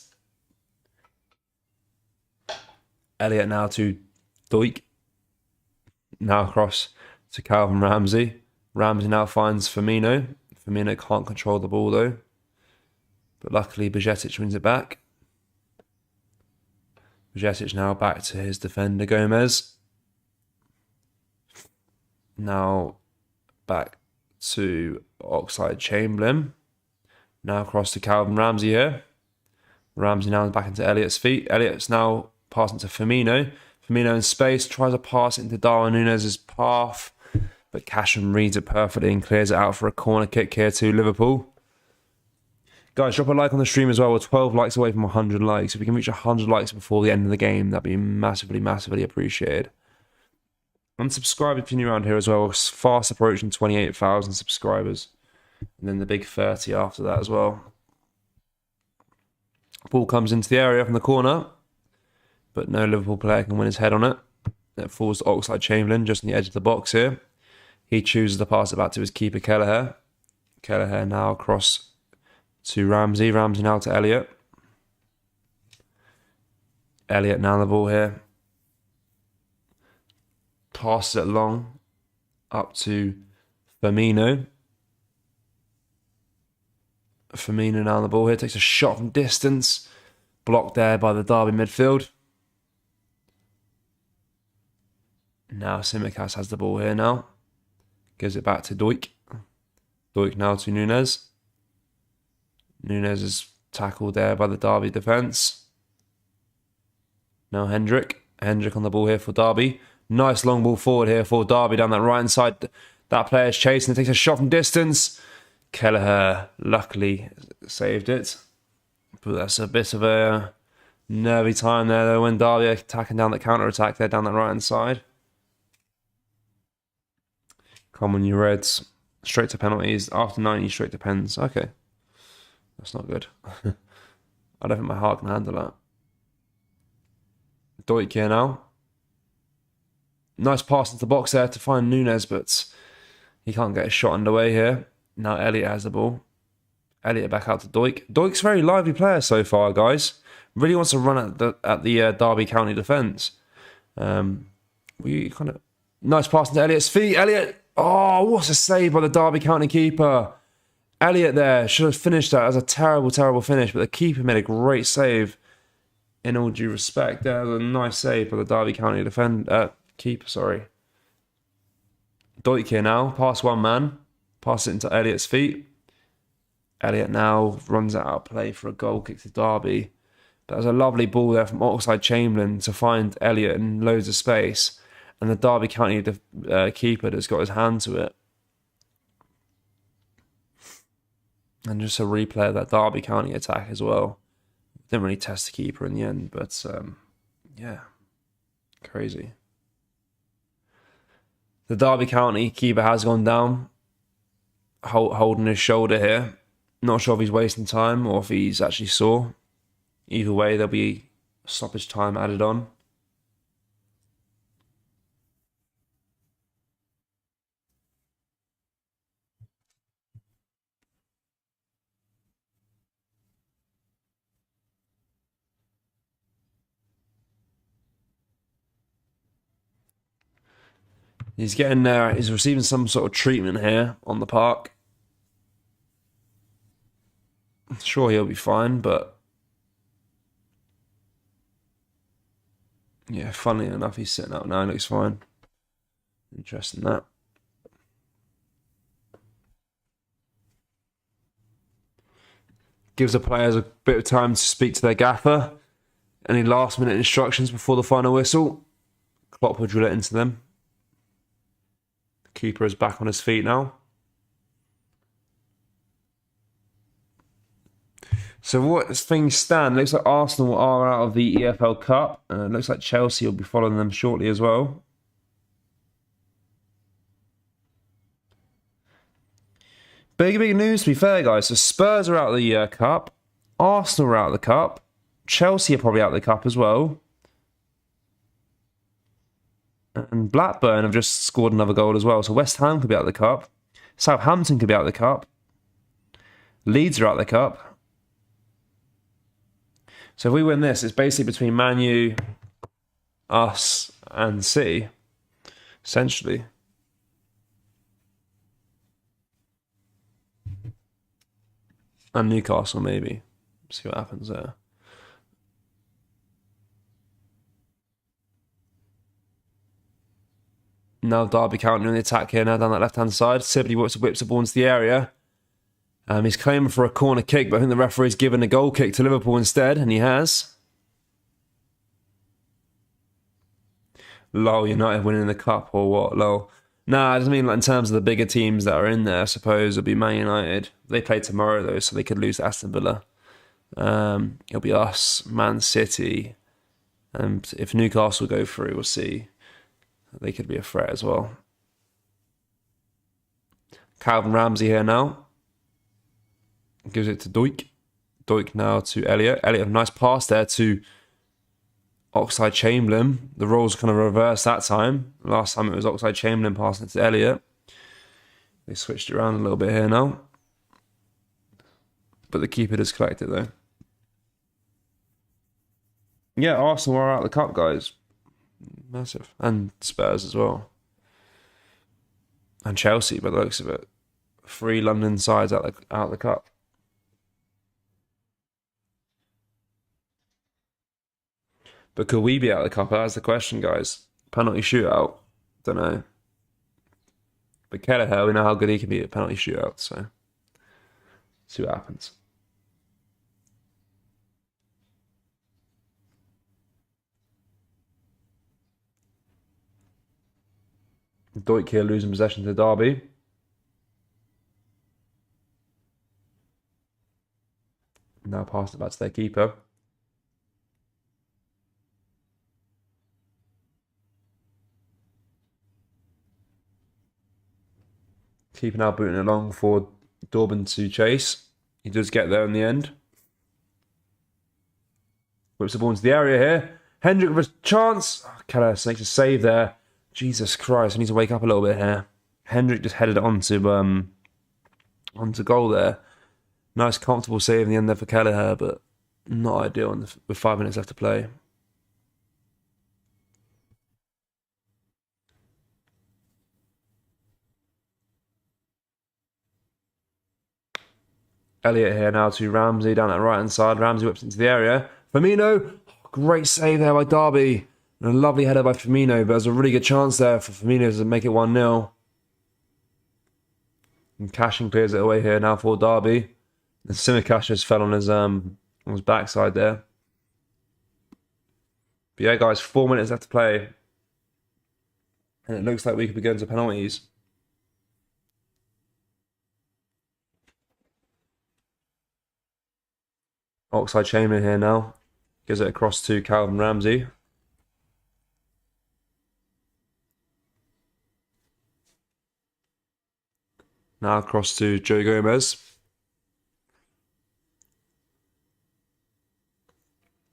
Elliott now to Doik. Now across to Calvin Ramsey. Ramsey now finds Firmino. Firmino can't control the ball though. But luckily Bajcetic wins it back. Bajcetic now back to his defender Gomez. Now back to Oxlade-Chamberlain. Now across to Calvin Ramsey here. Ramsey now back into Elliott's feet. Elliott's now passing to Firmino. Firmino in space, tries to pass it into Darwin Núñez's path, but Casham reads it perfectly and clears it out for a corner kick here to Liverpool. Guys, drop a like on the stream as well. We're 12 likes away from 100 likes. If we can reach 100 likes before the end of the game, that'd be massively, massively appreciated. And subscribe if you're new around here as well. We're fast approaching 28,000 subscribers. And then the big 30 after that as well. Ball comes into the area from the corner, but no Liverpool player can win his head on it. It falls to Oxlade-Chamberlain just on the edge of the box here. He chooses to pass it back to his keeper, Kelleher. Kelleher now across to Ramsey. Ramsey now to Elliott. Elliott now the ball here. Passes it long up to Firmino. Firmino now on the ball here. Takes a shot from distance. Blocked there by the Derby midfield. Now Tsimikas has the ball here now. Gives it back to Doik. Doik now to Núñez. Núñez is tackled there by the Derby defence. Now Hendrick. Hendrick on the ball here for Derby. Nice long ball forward here for Derby down that right hand side. That player's chasing. It takes a shot from distance. Kelleher luckily saved it. But that's a bit of a nervy time there though when Derby are attacking down the counter-attack there down that right hand side. Come on you Reds. Straight to penalties. After 90 straight to pens. Okay. That's not good. I don't think my heart can handle that. Doik here now. Nice pass into the box there to find Núñez, but he can't get a shot underway here. Now Elliott has the ball. Elliott back out to Doik. Doik's a very lively player so far, guys. Really wants to run at the Derby County defence. Nice pass into Elliott's feet. Elliott. Oh, what a save by the Derby County keeper. Elliott there should have finished that. That was a terrible, terrible finish, but the keeper made a great save. In all due respect, there was a nice save by the Derby County keeper. Sorry. Doik here now. Pass one man. Pass it into Elliott's feet. Elliott now runs it out of play for a goal kick to Derby. That was a lovely ball there from Oxlade-Chamberlain to find Elliott in loads of space. And the Derby County keeper that's got his hand to it. And just a replay of that Derby County attack as well. Didn't really test the keeper in the end, but yeah, crazy. The Derby County keeper has gone down, holding his shoulder here. Not sure if he's wasting time or if he's actually sore. Either way, there'll be stoppage time added on. He's getting there. He's receiving some sort of treatment here on the park. Sure, he'll be fine, but yeah, funnily enough, he's sitting up now. He looks fine. Interesting that. Gives the players a bit of time to speak to their gaffer. Any last minute instructions before the final whistle? Klopp will drill it into them. Keeper is back on his feet now. So what things stand, looks like Arsenal are out of the EFL Cup. Looks like Chelsea will be following them shortly as well. Big news to be fair, guys. So Spurs are out of the Cup. Arsenal are out of the Cup. Chelsea are probably out of the Cup as well. And Blackburn have just scored another goal as well. So West Ham could be out of the Cup. Southampton could be out of the Cup. Leeds are out of the Cup. So if we win this, it's basically between Man U, us, and City, essentially. And Newcastle, maybe. See what happens there. Now Derby County on the attack here now down that left-hand side. Sibley whips the ball into the area. He's claiming for a corner kick, but I think the referee's given a goal kick to Liverpool instead, and he has. Lol, United winning the cup or what? Lol. Nah, it doesn't mean like in terms of the bigger teams that are in there. I suppose it'll be Man United. They play tomorrow though, so they could lose to Aston Villa. It'll be us, Man City, and if Newcastle go through, we'll see. They could be a threat as well. Calvin Ramsey here now. Gives it to Doik. Doik now to Elliot. Elliot, a nice pass there to Oxlade-Chamberlain. The roles kind of reversed that time. Last time it was Oxlade-Chamberlain passing it to Elliot. They switched it around a little bit here now. But the keeper does collect it though. Yeah, Arsenal are out of the cup, guys. Massive. And Spurs as well. And Chelsea, by the looks of it. 3 London sides out of the cup. But could we be out of the cup? That's the question, guys. Penalty shootout? Don't know. But Kelleher, we know how good he can be at penalty shootout, so see what happens. Doik here losing possession to Derby. Now passing it back to their keeper. Keeper now booting along for Dorban to chase. He does get there in the end. Whips the ball into the area here. Hendrick with a chance. Oh, Keller makes a save there. Jesus Christ, I need to wake up a little bit here. Hendrick just headed it onto goal there. Nice comfortable save in the end there for Kelleher, but not ideal with 5 minutes left to play. Elliot here now to Ramsey down that right hand side. Ramsey whips into the area. Firmino, great save there by Derby. And a lovely header by Firmino, but there's a really good chance there for Firmino to make it 1-0. And Cashing clears it away here now for Derby. And Simicast just fell on his backside there. But yeah, guys, 4 minutes left to play. And it looks like we could be going to penalties. Oxlade-Chamberlain here now. Gives it across to Calvin Ramsey. Now across to Joe Gomez.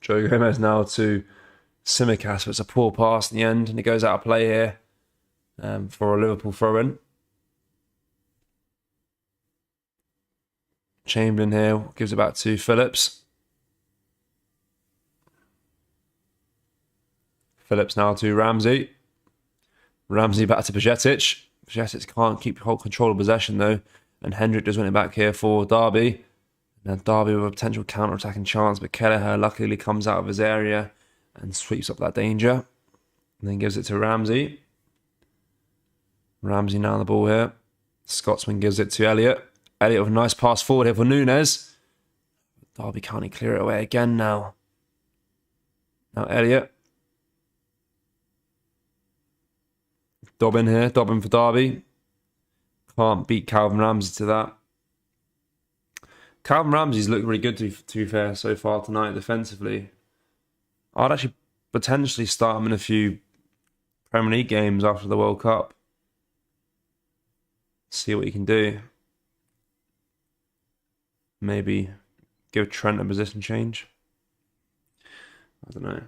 Joe Gomez now to Simicast, but it's a poor pass in the end, and it goes out of play here for a Liverpool throw-in. Chamberlain here gives it back to Phillips. Phillips now to Ramsey. Ramsey back to Bajcetic. Bajcetic can't keep hold control of possession though, and Hendrick does win it back here for Derby. Now Derby with a potential counter-attacking chance, but Kelleher luckily comes out of his area and sweeps up that danger. And then gives it to Ramsey. Ramsey now on the ball here. Scotsman gives it to Elliot. Elliot with a nice pass forward here for Nunes. Derby can't clear it away again now. Now Elliot. Dobbin here. Dobbin for Derby. Can't beat Calvin Ramsey to that. Calvin Ramsey's looked really good to be fair so far tonight defensively. I'd actually potentially start him in a few Premier League games after the World Cup. See what he can do. Maybe give Trent a position change. I don't know.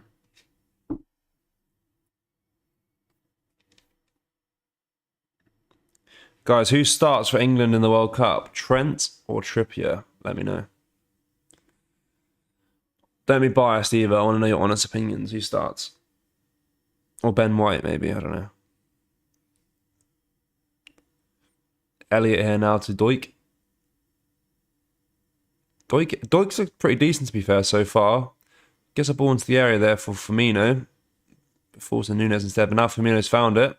Guys, who starts for England in the World Cup? Trent or Trippier? Let me know. Don't be biased either. I want to know your honest opinions. Who starts? Or Ben White, maybe. I don't know. Elliot here now to Doik. Doik's looked pretty decent, to be fair, so far. Gets a ball into the area there for Firmino. Falls to Nunes instead, but now Firmino's found it.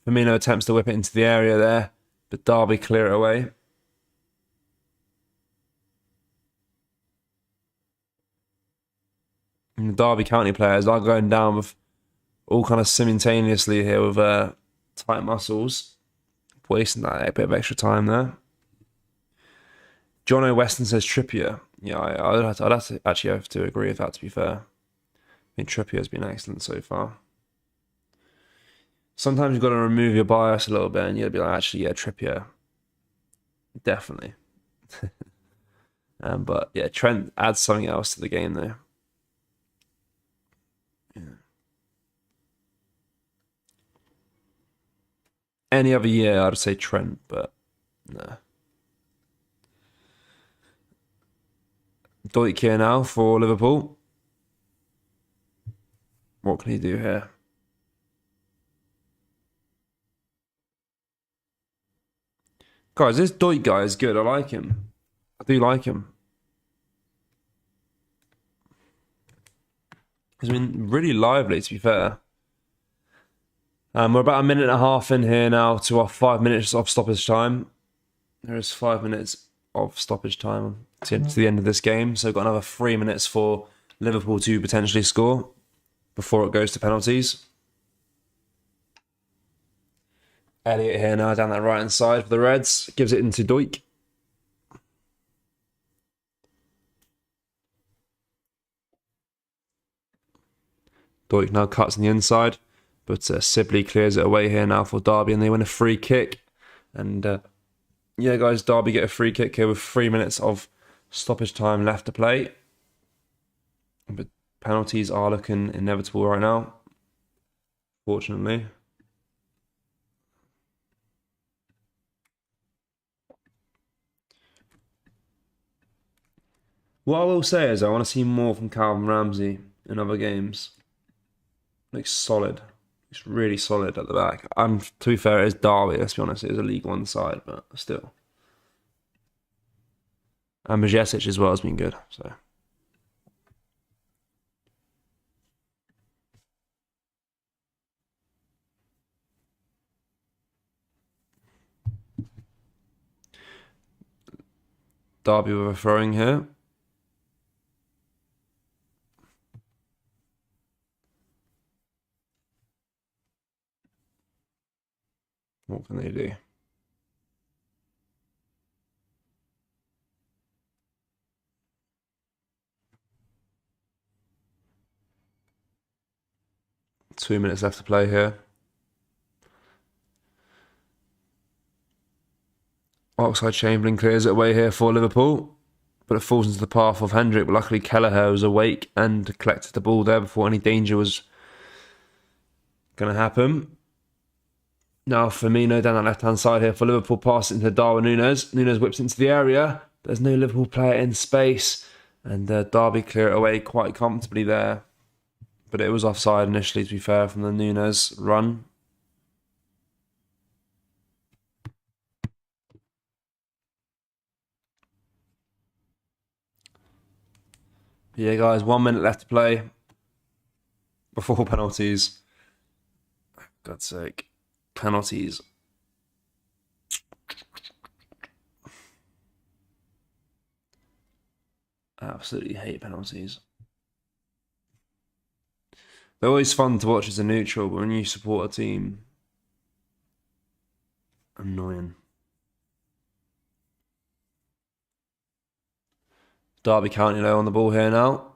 Firmino attempts to whip it into the area there, but Derby clear it away. And the Derby County players are going down with all kind of simultaneously here with tight muscles. Wasting that bit of extra time there. John O. Weston says Trippier. Yeah, I'd have to agree with that, to be fair. I think Trippier has been excellent so far. Sometimes you've got to remove your bias a little bit and you'll be like, actually, yeah, Trippier. Definitely. But yeah, Trent adds something else to the game though. Yeah. Any other year, I'd say Trent, but no. Doik here now for Liverpool. What can he do here? Guys, this Doik guy is good. I like him. I do like him. He's been really lively, to be fair. We're about a minute and a half in here now to our 5 minutes of stoppage time. There is 5 minutes of stoppage time to the end of this game. So we've got another 3 minutes for Liverpool to potentially score before it goes to penalties. Elliott here now down that right-hand side for the Reds. Gives it into Doik. Doik now cuts on the inside. But Sibley clears it away here now for Derby and they win a free kick. And yeah, guys, Derby get a free kick here with 3 minutes of stoppage time left to play. But penalties are looking inevitable right now, fortunately. What I will say is I want to see more from Calvin Ramsey in other games. Looks solid. It's really solid at the back. To be fair, it is Derby, let's be honest. It is a League One side, but still. And Majesic as well has been good. So Derby with a throwing here. What can they do? Two minutes left to play here. Oxlade-Chamberlain clears it away here for Liverpool, but it falls into the path of Hendrick. But luckily Kelleher was awake and collected the ball there before any danger was going to happen. Now Firmino down that left-hand side here for Liverpool, pass into Darwin Núñez. Núñez whips into the area. There's no Liverpool player in space. And Derby clear it away quite comfortably there. But it was offside initially, to be fair, from the Núñez run. Yeah, guys, 1 minute left to play before penalties. For God's sake. Penalties. I absolutely hate penalties. They're always fun to watch as a neutral, but when you support a team, annoying. Derby County low on the ball here now.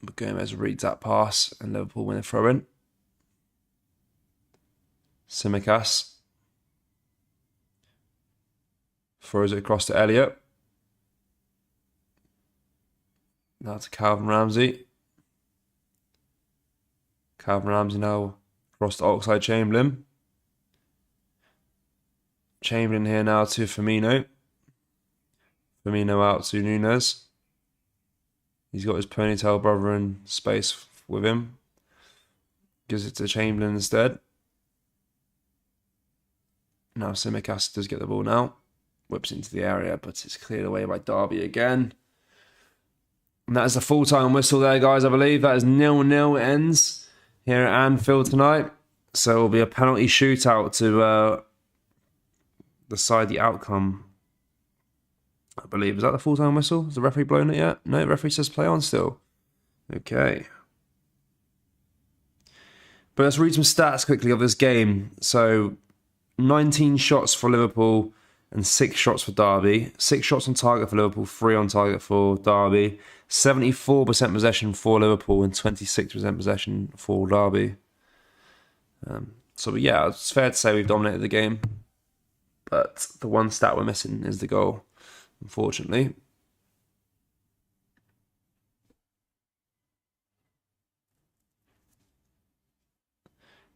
But Gomez reads that pass and Liverpool win a throw-in. Tsimikas throws it across to Elliott. Now to Calvin Ramsey. Calvin Ramsey now across to Oxlade-Chamberlain. Chamberlain here now to Firmino. Firmino out to Núñez. He's got his ponytail brother in space with him. Gives it to Chamberlain instead. Now Tsimikas does get the ball now. Whips into the area, but it's cleared away by Derby again. And that is the full-time whistle there, guys, I believe. That is 0-0 ends here at Anfield tonight. So it will be a penalty shootout to decide the outcome I believe. Is that the full-time whistle? Has the referee blown it yet? No, the referee says play on still. Okay. But let's read some stats quickly of this game. So, 19 shots for Liverpool and 6 shots for Derby. 6 shots on target for Liverpool, 3 on target for Derby. 74% possession for Liverpool and 26% possession for Derby. So yeah, it's fair to say we've dominated the game. But the one stat we're missing is the goal, unfortunately.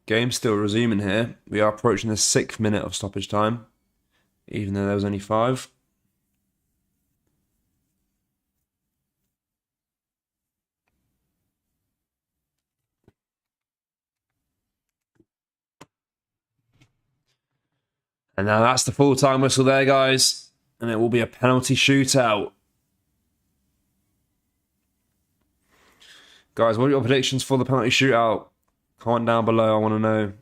Game still resuming here. We are approaching the 6th minute of stoppage time, even though there was only 5. And now that's the full-time whistle there, guys. And it will be a penalty shootout. Guys, what are your predictions for the penalty shootout? Comment down below, I want to know.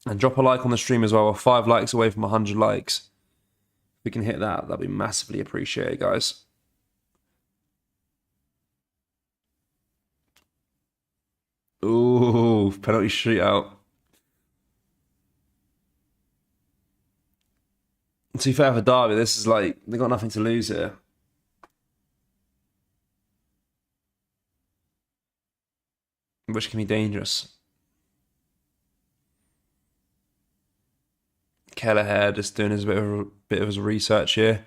And drop a like on the stream as well. We're 5 likes away from 100 likes. If we can hit that, that'd be massively appreciated, guys. Ooh, penalty shootout. To be fair for Derby, this is like, they've got nothing to lose here. Which can be dangerous. Kelleher just doing his bit of his research here.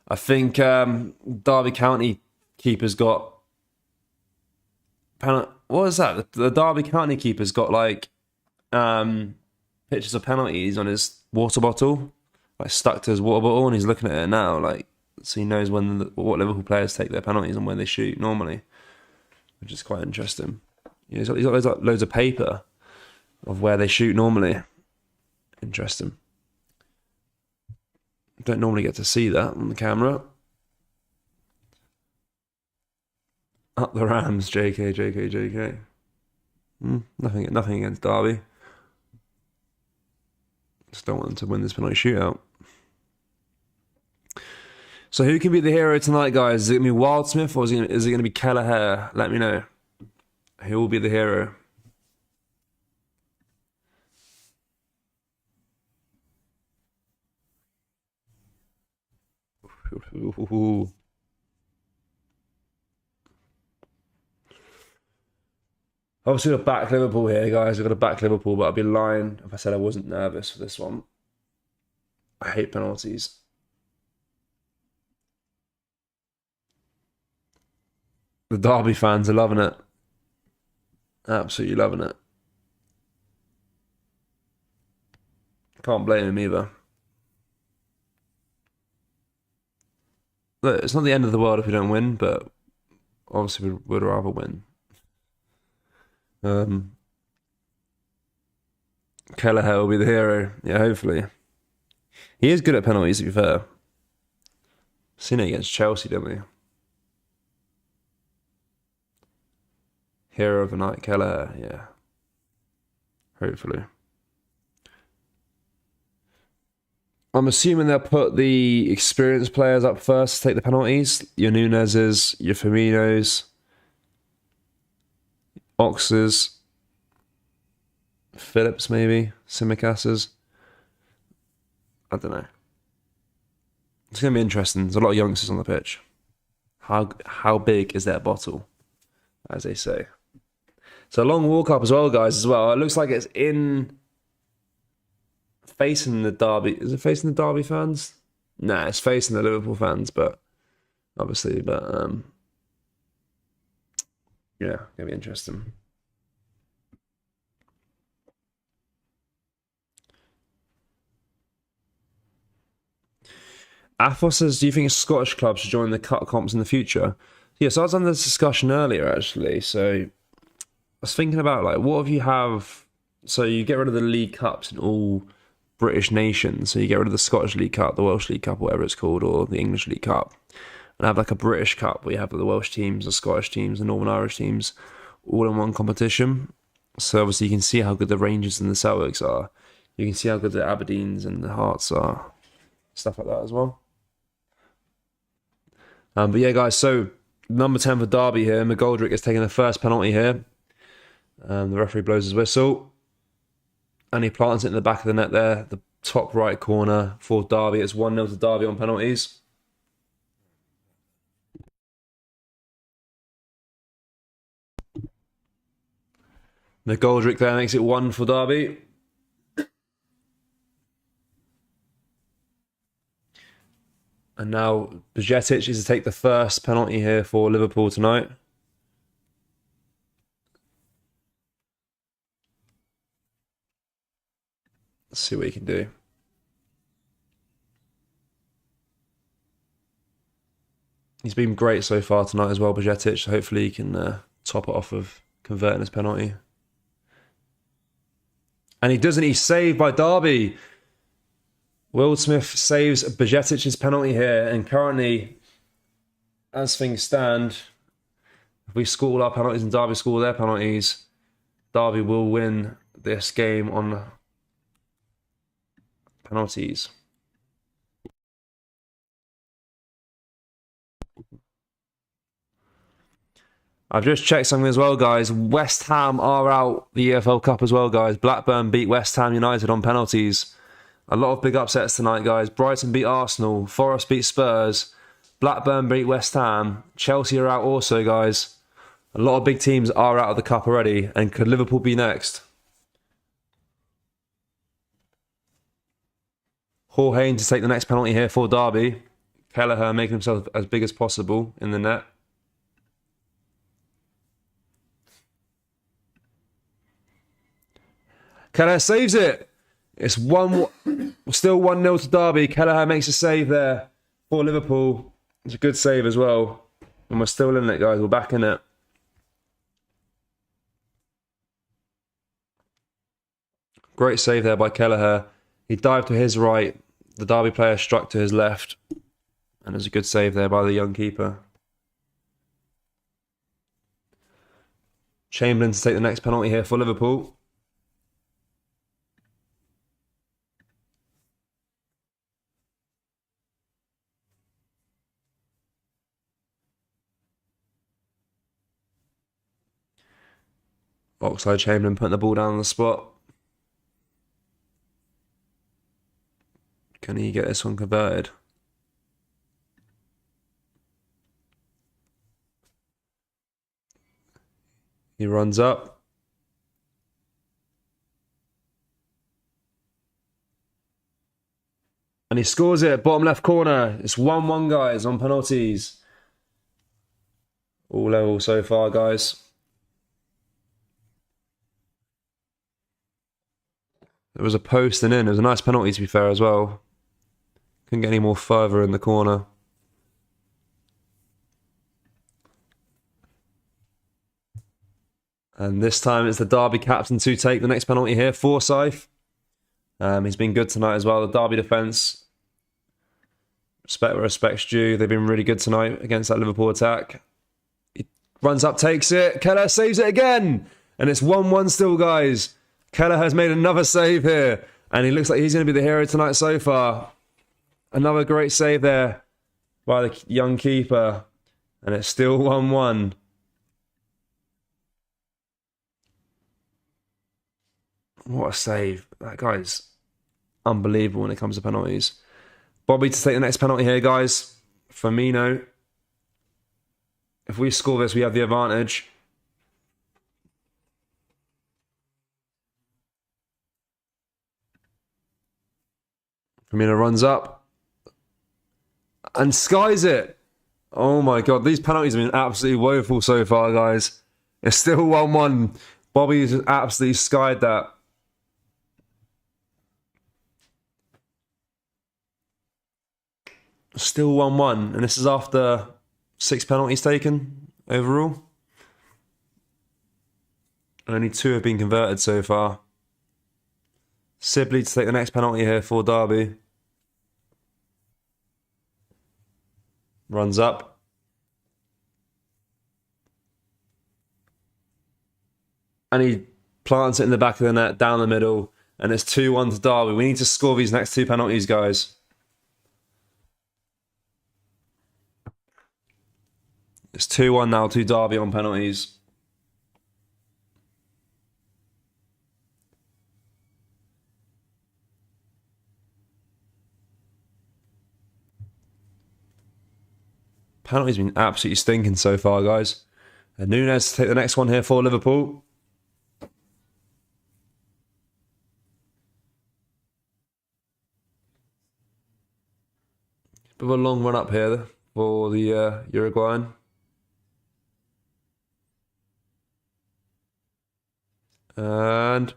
I think Derby County keeper's got what is that? The Derby County keeper's got like pictures of penalties on his water bottle, like stuck to his water bottle, and he's looking at it now, like so he knows what Liverpool players take their penalties and when they shoot normally, which is quite interesting. Yeah, he's got loads of paper of where they shoot normally. Interesting. Don't normally get to see that on the camera. Up the Rams, JK. Nothing against Derby. Just don't want them to win this penalty shootout. So who can be the hero tonight, guys? Is it going to be Wildsmith or is it going to be Kelleher? Let me know. Who will be the hero? Obviously, we've got to back Liverpool here, guys. We've got to back Liverpool, but I'd be lying if I said I wasn't nervous for this one. I hate penalties. The Derby fans are loving it. Absolutely loving it. Can't blame him either. Look, it's not the end of the world if we don't win, but obviously we'd rather win. Kelleher will be the hero. Yeah, hopefully. He is good at penalties, to be fair. Seen it against Chelsea, didn't we? Hero of the night, Kelleher, yeah. Hopefully. I'm assuming they'll put the experienced players up first to take the penalties. Your Nunez's, your Firmino's, Ox's, Phillips maybe, Simicas's. I don't know. It's going to be interesting. There's a lot of youngsters on the pitch. How big is their bottle, as they say. It's a long walk up as well, guys, as well. It looks like it's facing the Derby. Is it facing the Derby fans? Nah, it's facing the Liverpool fans, but obviously, yeah, gonna be interesting. Athos says, do you think Scottish clubs should join the cut comps in the future? Yeah, so I was on this discussion earlier, actually. So I was thinking about, like, what if you have... So you get rid of the League Cups in all British nations. So you get rid of the Scottish League Cup, the Welsh League Cup, whatever it's called, or the English League Cup. And have, like, a British Cup where you have the Welsh teams, the Scottish teams, the Northern Irish teams, all in one competition. So obviously you can see how good the Rangers and the Celtics are. You can see how good the Aberdeens and the Hearts are. Stuff like that as well. But yeah, guys, so number 10 for Derby here. McGoldrick is taking the first penalty here. The referee blows his whistle. And he plants it in the back of the net there, the top right corner for Derby. It's 1-0 to Derby on penalties. McGoldrick there makes it 1 for Derby. And now Bajcetic is to take the first penalty here for Liverpool tonight. Let's see what he can do. He's been great so far tonight as well, Bajcetic. Hopefully he can top it off of converting his penalty. And he doesn't. He's saved by Derby. Will Smith saves Bajcetic's penalty here. And currently, as things stand, if we score all our penalties and Derby score their penalties, Derby will win this game on penalties. I've just checked something as well, guys. West Ham are out the EFL Cup as well, guys. Blackburn beat West Ham United on penalties. A lot of big upsets tonight, guys. Brighton beat Arsenal. Forest beat Spurs. Blackburn beat West Ham. Chelsea are out also, guys. A lot of big teams are out of the cup already. And could Liverpool be next? Jorge to take the next penalty here for Derby. Kelleher making himself as big as possible in the net. Kelleher saves it. It's still 1-0 to Derby. Kelleher makes a save there for Liverpool. It's a good save as well. And we're still in it, guys. We're back in it. Great save there by Kelleher. He dived to his right. The Derby player struck to his left. And it's a good save there by the young keeper. Chamberlain to take the next penalty here for Liverpool. Oxlade-Chamberlain putting the ball down on the spot. Can he get this one converted? He runs up. And he scores it, bottom left corner. It's 1-1, guys, on penalties. All level so far, guys. There was a post and in. It was a nice penalty, to be fair, as well. Couldn't get any more further in the corner. And this time it's the Derby captain to take the next penalty here, Forsyth. He's been good tonight as well. The Derby defence, respect where respect's due. They've been really good tonight against that Liverpool attack. He runs up, takes it. Kelleher saves it again. And it's 1-1 still, guys. Kelleher has made another save here. And he looks like he's going to be the hero tonight so far. Another great save there by the young keeper. And it's still 1-1. What a save. That guy's unbelievable when it comes to penalties. Bobby to take the next penalty here, guys. Firmino. If we score this, we have the advantage. Firmino runs up and skies it. Oh my God, these penalties have been absolutely woeful so far, guys. It's still 1-1. Bobby's absolutely skied that. Still 1-1, and this is after 6 penalties taken overall. And only 2 have been converted so far. Sibley to take the next penalty here for Derby. Runs up. And he plants it in the back of the net, down the middle. And it's 2-1 to Derby. We need to score these next 2 penalties, guys. It's 2-1 now to Derby on penalties. Penalties been absolutely stinking so far, guys. And Nunes to take the next one here for Liverpool. Bit of a long run up here for the Uruguayan. And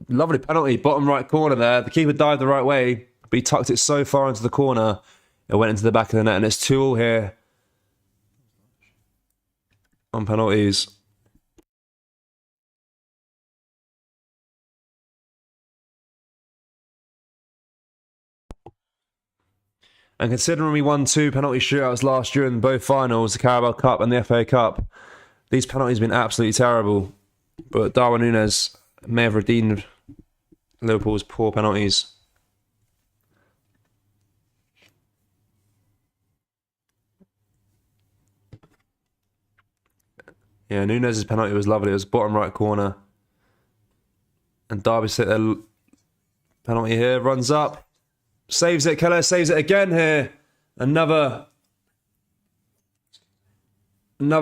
lovely penalty, bottom right corner there. The keeper dived the right way, but he tucked it so far into the corner, it went into the back of the net, and it's 2-2 here on penalties. And considering we won 2 penalty shootouts last year in both finals, the Carabao Cup and the FA Cup, these penalties have been absolutely terrible. But Darwin Núñez may have redeemed Liverpool's poor penalties. Yeah, Núñez's penalty was lovely. It was bottom right corner. And Derby set their penalty here, runs up. Saves it, Keller saves it again here. Another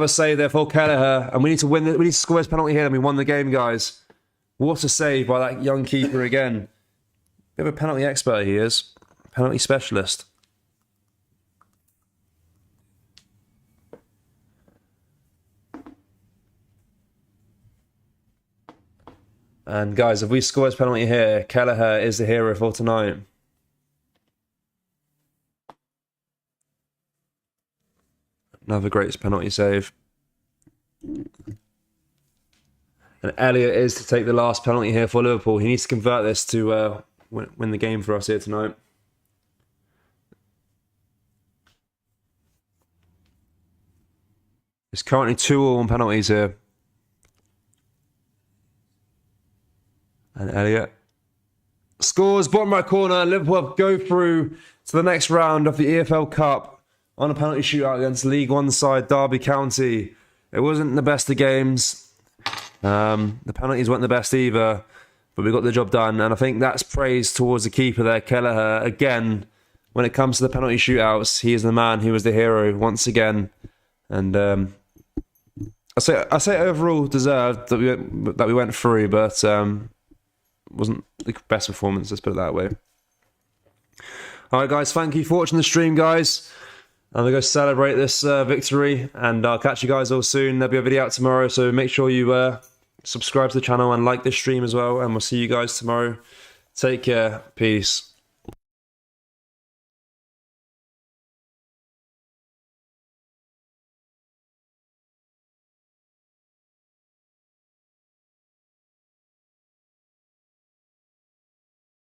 save there for Kelleher. And we need to win. We need to score this penalty here and we won the game, guys. What a save by that young keeper again. Bit of a penalty expert he is. Penalty specialist. And guys, if we score this penalty here, Kelleher is the hero for tonight. Another great penalty save. And Elliott is to take the last penalty here for Liverpool. He needs to convert this to win the game for us here tonight. It's currently 2-2 on penalties here. And Elliott scores, bottom right corner. Liverpool go through to the next round of the EFL Cup on a penalty shootout against League One side Derby County. It wasn't the best of games. The penalties weren't the best either, but we got the job done. And I think that's praise towards the keeper there, Kelleher. Again, when it comes to the penalty shootouts, he is the man. He was the hero once again. And I say overall deserved that we went through, but wasn't the best performance, let's put it that way. Alright guys, thank you for watching the stream, guys. I'm going to go celebrate this victory, and I'll catch you guys all soon. There'll be a video out tomorrow, so make sure you subscribe to the channel and like this stream as well, and we'll see you guys tomorrow. Take care. Peace.